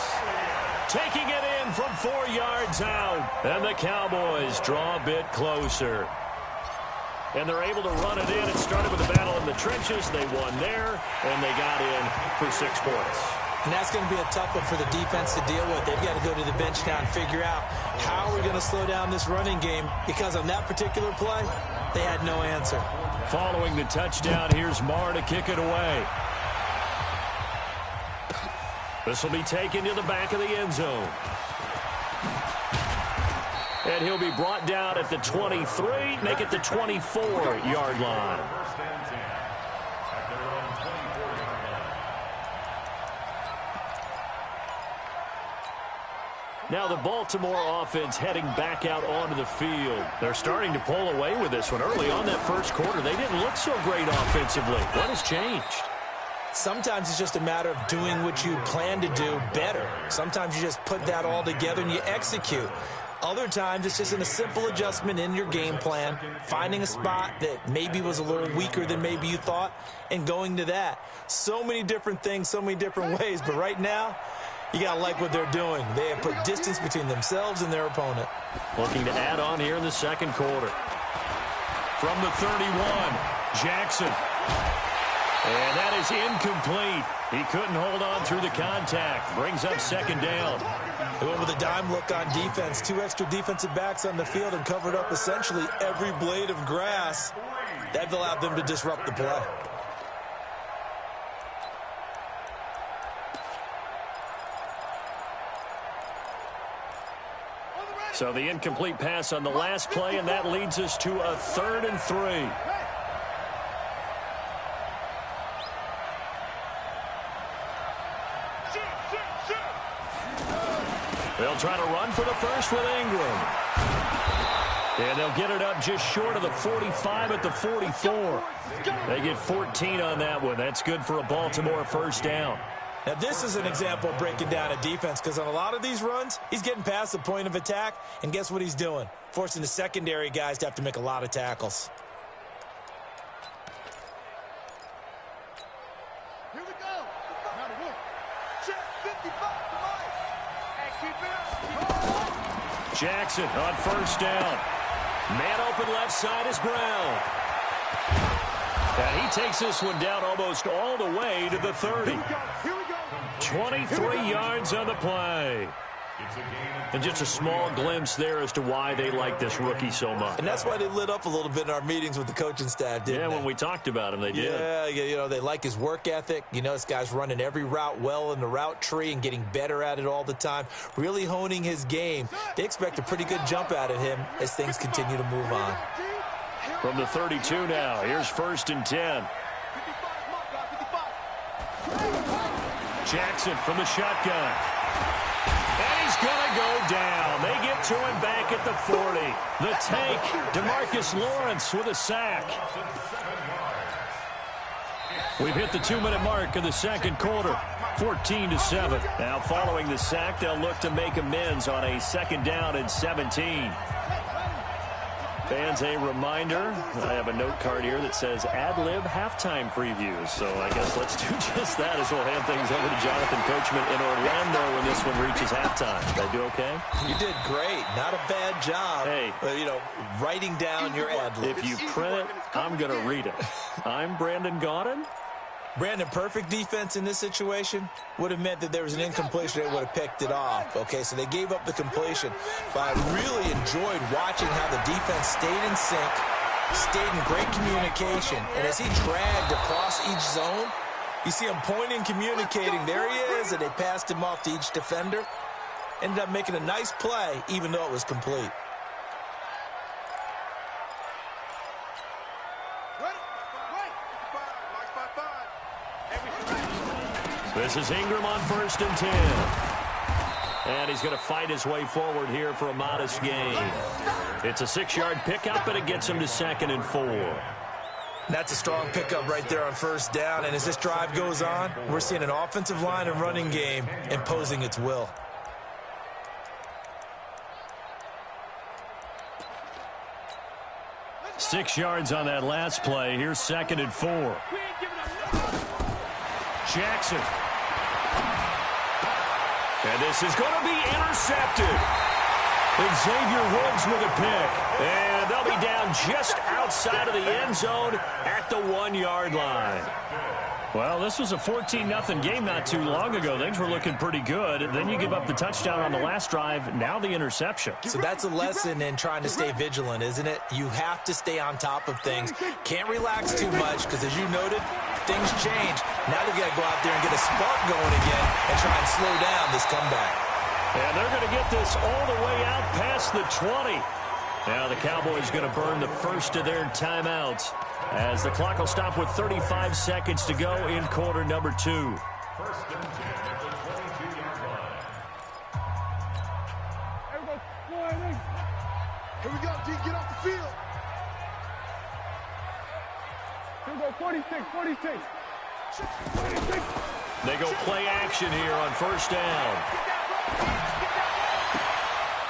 Taking it in from 4 yards out. And the Cowboys draw a bit closer. And they're able to run it in. It started with a battle in the trenches. They won there, and they got in for 6 points. And that's going to be a tough one for the defense to deal with. They've got to go to the bench now and figure out how we're going to slow down this running game because on that particular play, they had no answer. Following the touchdown, here's Marr to kick it away. This will be taken to the back of the end zone. And he'll be brought down at the 23, make it the 24-yard line. Now the Baltimore offense heading back out onto the field. They're starting to pull away with this one. Early on that first quarter, they didn't look so great offensively. What has changed? Sometimes it's just a matter of doing what you plan to do better. Sometimes you just put that all together and you execute. Other times, it's just in a simple adjustment in your game plan, finding a spot that maybe was a little weaker than maybe you thought, and going to that. So many different things, so many different ways, but right now, you got to like what they're doing. They have put distance between themselves and their opponent. Looking to add on here in the second quarter. From the 31, Jackson. And that is incomplete. He couldn't hold on through the contact. Brings up second down. They went with a dime look on defense. 2 extra defensive backs on the field and covered up essentially every blade of grass. That allowed them to disrupt the play. So the incomplete pass on the last play, and that leads us to a 3rd and 3. They'll try to run for the first with Ingram. And they'll get it up just short of the 45 at the 44. They get 14 on that one. That's good for a Baltimore first down. Now, this is an example of breaking down a defense, because on a lot of these runs, he's getting past the point of attack, and guess what he's doing? Forcing the secondary guys to have to make a lot of tackles. Here we go. Now to work. Check 55 to Mike. And keep it up. Jackson on first down. Man open left side is Brown. And he takes this one down almost all the way to the 30. Here we go. 23 yards on the play. And just a small glimpse there as to why they like this rookie so much. And that's why they lit up a little bit in our meetings with the coaching staff, didn't they? Yeah, when we talked about him, they did. Yeah, you know, they like his work ethic. You know, this guy's running every route well in the route tree and getting better at it all the time, really honing his game. They expect a pretty good jump out of him as things continue to move on. From the 32 now, here's 1st and 10. Jackson from the shotgun. And he's going to go down. They get to him back at the 40. The tank, DeMarcus Lawrence with a sack. We've hit the 2-minute mark of the second quarter, 14-7. Now following the sack, they'll look to make amends on a 2nd down and 17. Fans, a reminder, I have a note card here that says ad-lib halftime previews. So I guess let's do just that as we'll hand things over to Jonathan Coachman in Orlando when this one reaches halftime. Did I do okay? You did great. Not a bad job. Hey. You know, writing down your ad-lib. If you print it, I'm going to read it. I'm Brandon Gaudin. Brandon, perfect defense in this situation would have meant that there was an incompletion. They would have picked it off. Okay, so they gave up the completion. But I really enjoyed watching how the defense stayed in sync, stayed in great communication. And as he dragged across each zone, you see him pointing, communicating. There he is, and they passed him off to each defender. Ended up making a nice play, even though it was complete. This is Ingram on 1st and 10. And he's going to fight his way forward here for a modest gain. It's a 6-yard pickup, and it gets him to 2nd and 4. That's a strong pickup right there on 1st down. And as this drive goes on, we're seeing an offensive line and running game imposing its will. Six yards on that last play. Here's 2nd and 4. Jackson. And this is going to be intercepted. Xavier Woods with a pick. And they'll be down just outside of the end zone at the 1-yard line. Well, this was a 14-0 game not too long ago. Things were looking pretty good. Then you give up the touchdown on the last drive. Now the interception. So that's a lesson in trying to stay vigilant, isn't it? You have to stay on top of things. Can't relax too much because, as you noted, things change. Now they've got to go out there and get a spark going again and try and slow down this comeback. And they're going to get this all the way out past the 20. Now the Cowboys going to burn the first of their timeouts as the clock will stop with 35 seconds to go in quarter number 2. 1st and 10 at the 22-yard line. Everybody flying in. Here we go, D. Get off the field. Here we go, 46, 46. 46. They go play action here on 1st down.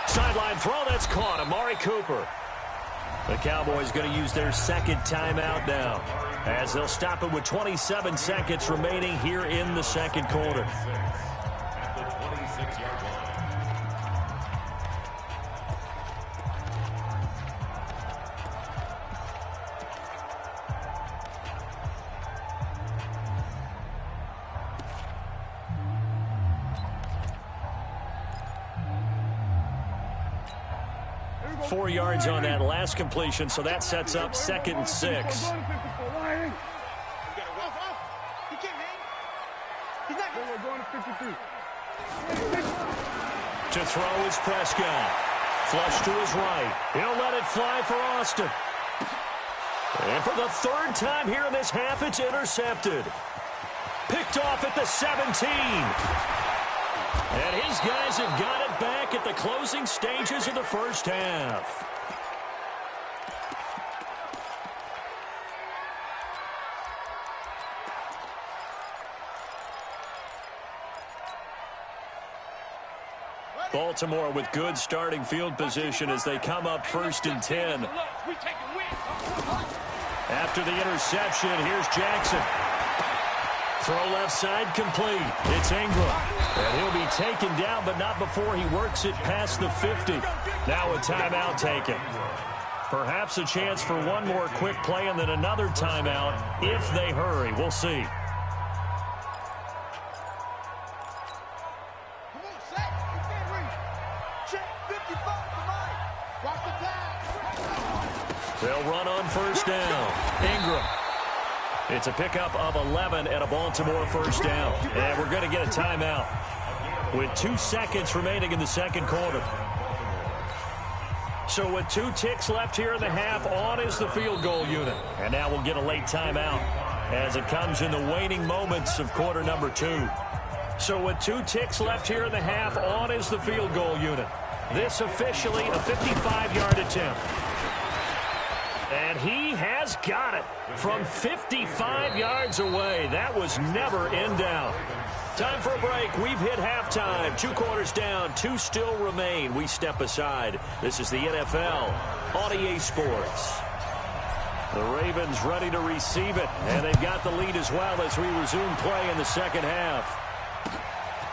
Sideline throw, that's caught. Amari Cooper. The Cowboys going to use their 2nd timeout now as they'll stop it with 27 seconds remaining here in the 2nd quarter. At the 26-yard line. 4 yards on that last completion, so that sets up 2nd and 6. To throw is Prescott. Flush to his right. He'll let it fly for Austin. And for the third time here in this half, it's intercepted. Picked off at the 17. And his guys have got it back at the closing stages of the first half. Baltimore with good starting field position as they come up 1st and 10. After the interception, here's Jackson. Throw left side complete. It's Ingram. And he'll be taken down, but not before he works it past the 50. Now a timeout taken. Perhaps a chance for one more quick play and then another timeout if they hurry. We'll see. They'll run on 1st down. Ingram. It's a pickup of 11 and a Baltimore 1st down. And we're going to get a timeout with 2 seconds remaining in the second quarter. So with 2 ticks left here in the half, on is the field goal unit. And now we'll get a late timeout as it comes in the waning moments of quarter number 2. So with 2 ticks left here in the half, on is the field goal unit. This officially a 55-yard attempt. And he has got it from 55 yards away. That was never in doubt. Time for a break. We've hit halftime. 2 quarters down. 2 still remain. We step aside. This is the NFL on EA Sports. The Ravens ready to receive it. And they've got the lead as well as we resume play in the second half.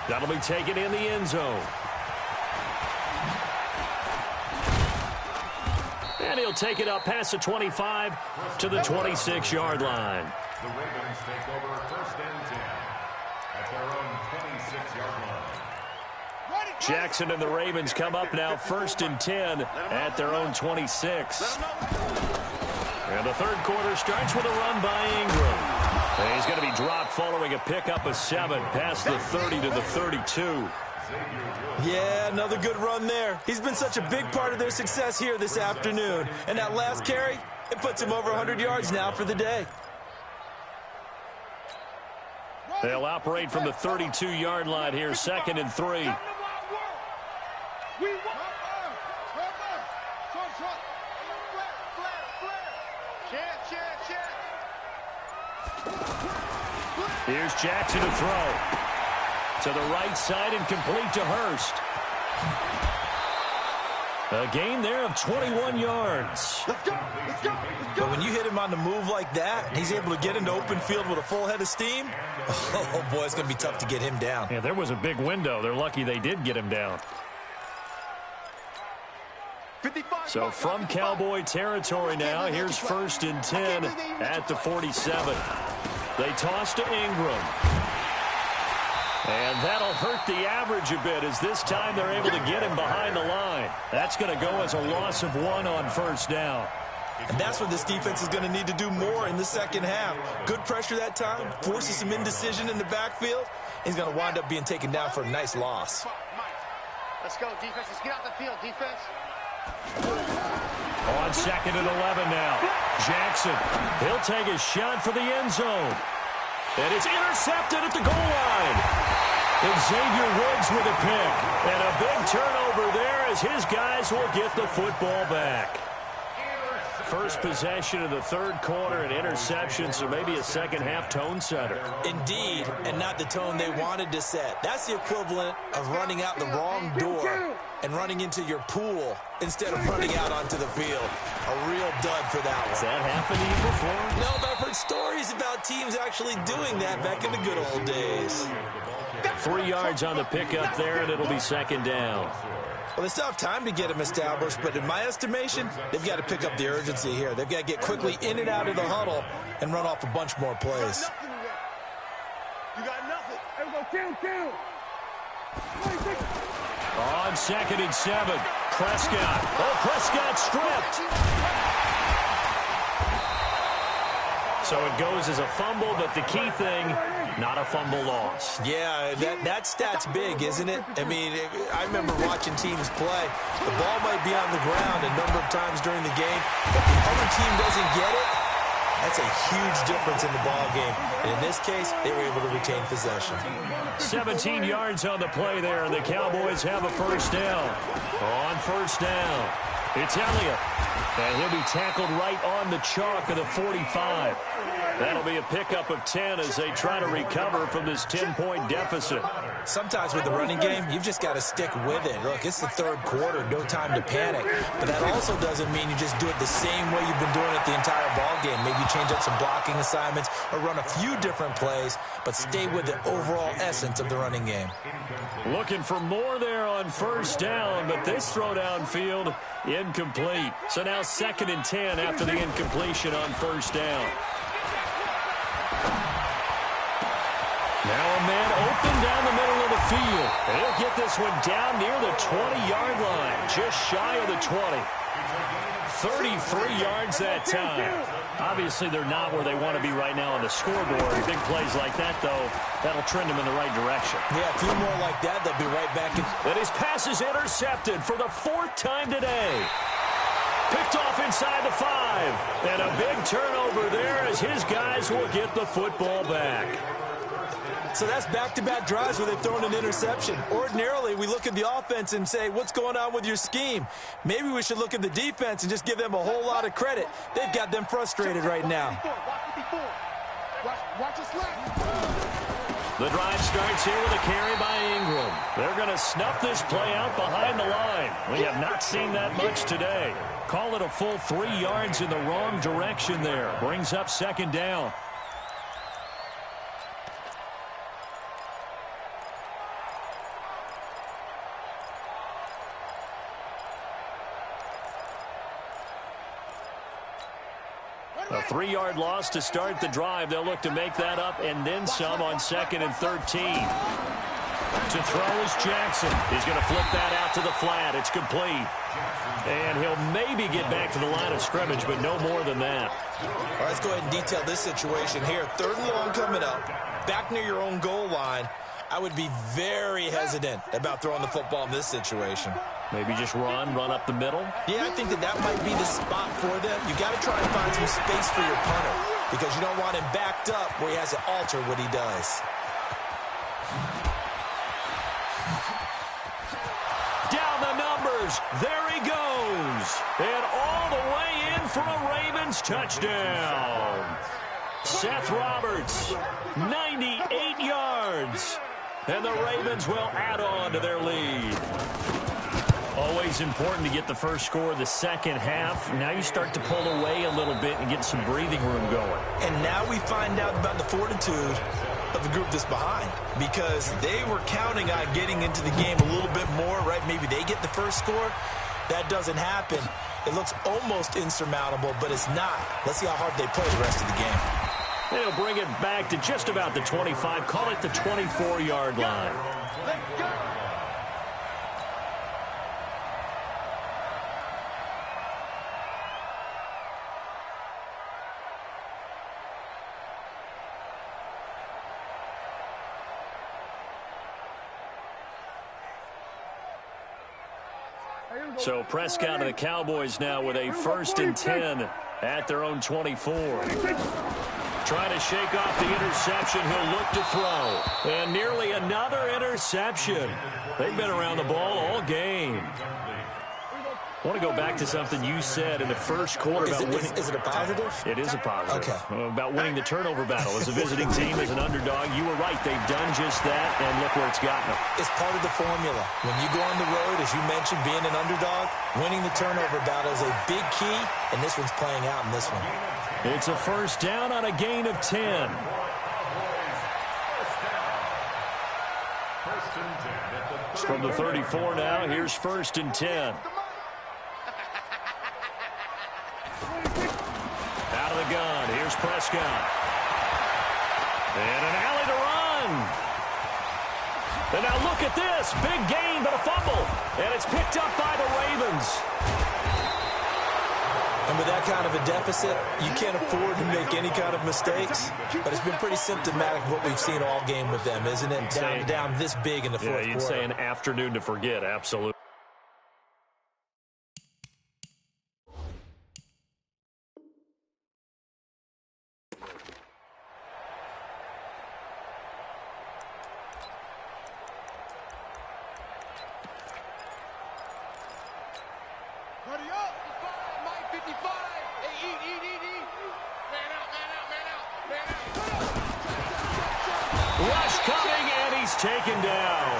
That'll be taken in the end zone. And he'll take it up past the 25 to the 26-yard line. The Ravens take over 1st and 10 at their own 26-yard line. Jackson and the Ravens come up now 1st and 10 at their own 26. And the third quarter starts with a run by Ingram. And he's going to be dropped following a pickup of 7 past the 30 to the 32. Yeah, another good run there. He's been such a big part of their success here this afternoon. And that last carry, it puts him over 100 yards now for the day. They'll operate from the 32-yard line here, 2nd and 3. Here's Jackson to throw. To the right side and complete to Hurst. A gain there of 21 yards. Let's go, let's go, let's go. But when you hit him on the move like that, he's able to get into open field with a full head of steam, oh boy, it's going to be tough to get him down. Yeah, there was a big window. They're lucky they did get him down. So from Cowboy territory now, here's 1st and 10 at the 47. They toss to Ingram. And that'll hurt the average a bit as this time they're able to get him behind the line. That's going to go as a loss of 1 on 1st down. And that's what this defense is going to need to do more in the second half. Good pressure that time, forces some indecision in the backfield. He's going to wind up being taken down for a nice loss. Let's go, defense. Let's get out the field, defense. On 2nd and 11 now. Jackson, he'll take a shot for the end zone. And it's intercepted at the goal line. Xavier Woods with a pick. And a big turnover there as his guys will get the football back. First possession of the third quarter, an interception, so maybe a second half tone setter. Indeed, and not the tone they wanted to set. That's the equivalent of running out the wrong door and running into your pool instead of running out onto the field. A real dud for that one. Has that happened to you before? No, but I've heard stories about teams actually doing that back in the good old days. 3 yards on the pickup there, and it'll be 2nd down. Well, they still have time to get him established, but in my estimation, they've got to pick up the urgency here. They've got to get quickly in and out of the huddle and run off a bunch more plays. You got nothing. There we go, kill. On 2nd and 7, Prescott. Oh, Prescott stripped. So it goes as a fumble, but the key thing, not a fumble loss. Yeah, that stat's big, isn't it? I mean, I remember watching teams play. The ball might be on the ground a number of times during the game, but the other team doesn't get it. That's a huge difference in the ball game. And in this case, they were able to retain possession. 17 yards on the play there, and the Cowboys have a first down. On first down, it's Elliott. And he'll be tackled right on the chalk of the 45. That'll be a pickup of 10 as they try to recover from this 10-point deficit. Sometimes with the running game, you've just got to stick with it. Look, it's the third quarter, no time to panic. But that also doesn't mean you just do it the same way you've been doing it the entire ball game. Maybe change up some blocking assignments or run a few different plays, but stay with the overall essence of the running game. Looking for more there on first down, but this throw downfield, incomplete. So now 2nd and 10 after the incompletion on first down. Now a man open down the middle of the field. And he'll get this one down near the 20-yard line, just shy of the 20. 33 yards that time. Obviously, they're not where they want to be right now on the scoreboard. Big plays like that, though, that'll trend them in the right direction. Yeah, a few more like that, they'll be right back in. And his pass is intercepted for the 4th time today. Picked off inside the 5. And a big turnover there as his guys will get the football back. So that's back-to-back drives where they've thrown an interception. Ordinarily, we look at the offense and say, what's going on with your scheme? Maybe we should look at the defense and just give them a whole lot of credit. They've got them frustrated right now. The drive starts here with a carry by Ingram. They're going to snuff this play out behind the line. We have not seen that much today. Call it a full 3 yards in the wrong direction there. Brings up 2nd down. A 3-yard loss to start the drive. They'll look to make that up and then some on 2nd and 13. To throw is Jackson. He's going to flip that out to the flat. It's complete. And he'll maybe get back to the line of scrimmage, but no more than that. All right, let's go ahead and detail this situation here. 3rd and long coming up. Back near your own goal line. I would be very hesitant about throwing the football in this situation. Maybe just run up the middle? Yeah, I think that might be the spot for them. You got to try and find some space for your punter because you don't want him backed up where he has to alter what he does. Down the numbers. There he goes. And all the way in for a Ravens touchdown. Seth Roberts, 98 yards. And the Ravens will add on to their lead. Always important to get the first score of the second half. Now you start to pull away a little bit and get some breathing room going. And now we find out about the fortitude of the group that's behind because they were counting on getting into the game a little bit more, right? Maybe they get the first score. That doesn't happen. It looks almost insurmountable, but it's not. Let's see how hard they play the rest of the game. They'll bring it back to just about the 25. Call it the 24-yard line. Let's go. So Prescott and the Cowboys now with a 1st and 10 at their own 24. Trying to shake off the interception. He'll look to throw. And nearly another interception. They've been around the ball all game. I want to go back to something you said in the first quarter about winning. Is it a positive? It is a positive. Okay. About winning the turnover battle. As a visiting team, as an underdog, you were right. They've done just that, and look where it's gotten them. It's part of the formula. When you go on the road, as you mentioned, being an underdog, winning the turnover battle is a big key, and this one's playing out in this one. It's a first down on a gain of 10. From the 34 now, here's 1st and 10. Out of the gun, here's Prescott. And an alley to run. And now look at this. Big gain, but a fumble. And it's picked up by the Ravens. And with that kind of a deficit, you can't afford to make any kind of mistakes. But it's been pretty symptomatic of what we've seen all game with them, isn't it? Down this big in the fourth quarter. You'd say an afternoon to forget, absolutely. Hurry up. 55. Hey, eat. Man out. Rush coming, and he's taken down.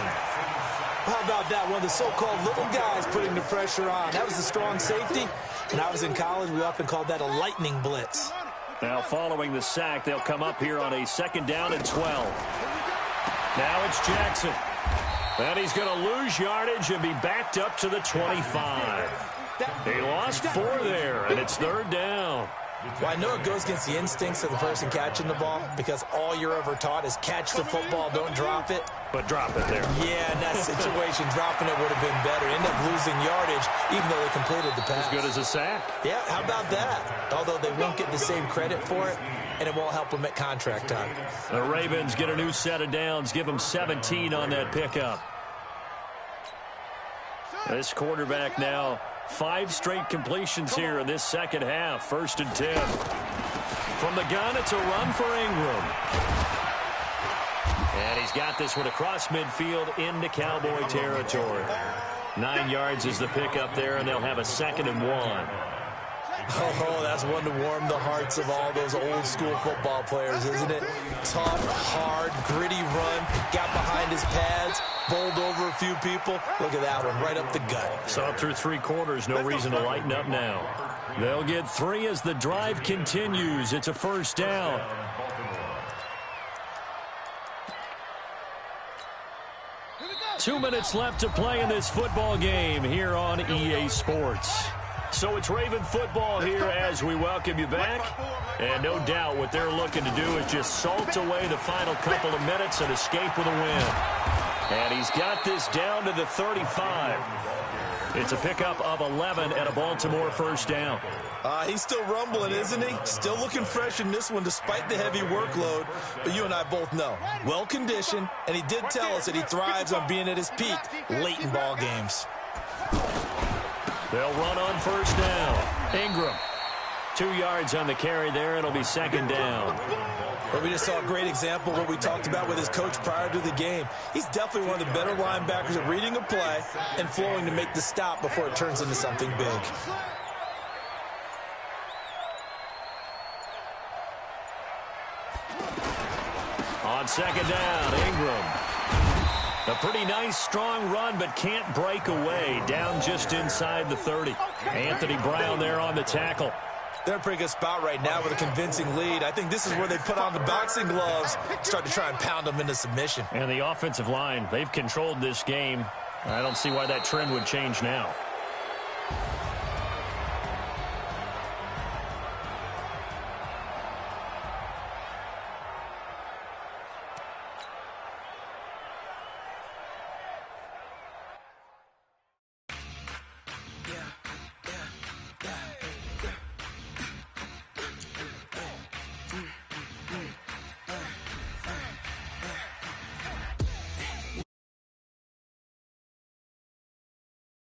How about that? One of the so-called little guys putting the pressure on. That was a strong safety. When I was in college, we often called that a lightning blitz. Now following the sack, they'll come up here on a 2nd down and 12. Now it's Jackson. And he's going to lose yardage and be backed up to the 25. They lost 4 there, and it's 3rd down. Well, I know it goes against the instincts of the person catching the ball because all you're ever taught is catch the football, don't drop it. But drop it there. Yeah, in that situation, dropping it would have been better. End up losing yardage, even though they completed the pass. As good as a sack. Yeah, how about that? Although they won't get the same credit for it, and it won't help them at contract time. The Ravens get a new set of downs, give them 17 on that pickup. This quarterback now 5 straight completions here in this second half. 1st and 10. From the gun, it's a run for Ingram. And he's got this one across midfield into Cowboy territory. 9 yards is the pickup there, and they'll have a 2nd and 1. Oh, that's one to warm the hearts of all those old-school football players, isn't it? Tough, hard, gritty run, got behind his pads, bowled over a few people. Look at that one, right up the gut. Saw it through 3 quarters, no reason to lighten up now. They'll get 3 as the drive continues. It's a 1st down. Two minutes left to play in this football game here on EA Sports. So it's Raven football here as we welcome you back. And no doubt what they're looking to do is just salt away the final couple of minutes and escape with a win. And he's got this down to the 35. It's a pickup of 11 and a Baltimore 1st down. He's still rumbling, isn't he? Still looking fresh in this one despite the heavy workload. But you and I both know, well-conditioned, and he did tell us that he thrives on being at his peak late in ball games. They'll run on 1st down. Ingram. 2 yards on the carry there. It'll be 2nd down. Well, we just saw a great example of what we talked about with his coach prior to the game. He's definitely one of the better linebackers at reading a play and flowing to make the stop before it turns into something big. On 2nd down, Ingram. A pretty nice, strong run, but can't break away. Down just inside the 30. Anthony Brown there on the tackle. They're in a pretty good spot right now with a convincing lead. I think this is where they put on the boxing gloves, start to try and pound them into submission. And the offensive line, they've controlled this game. I don't see why that trend would change now.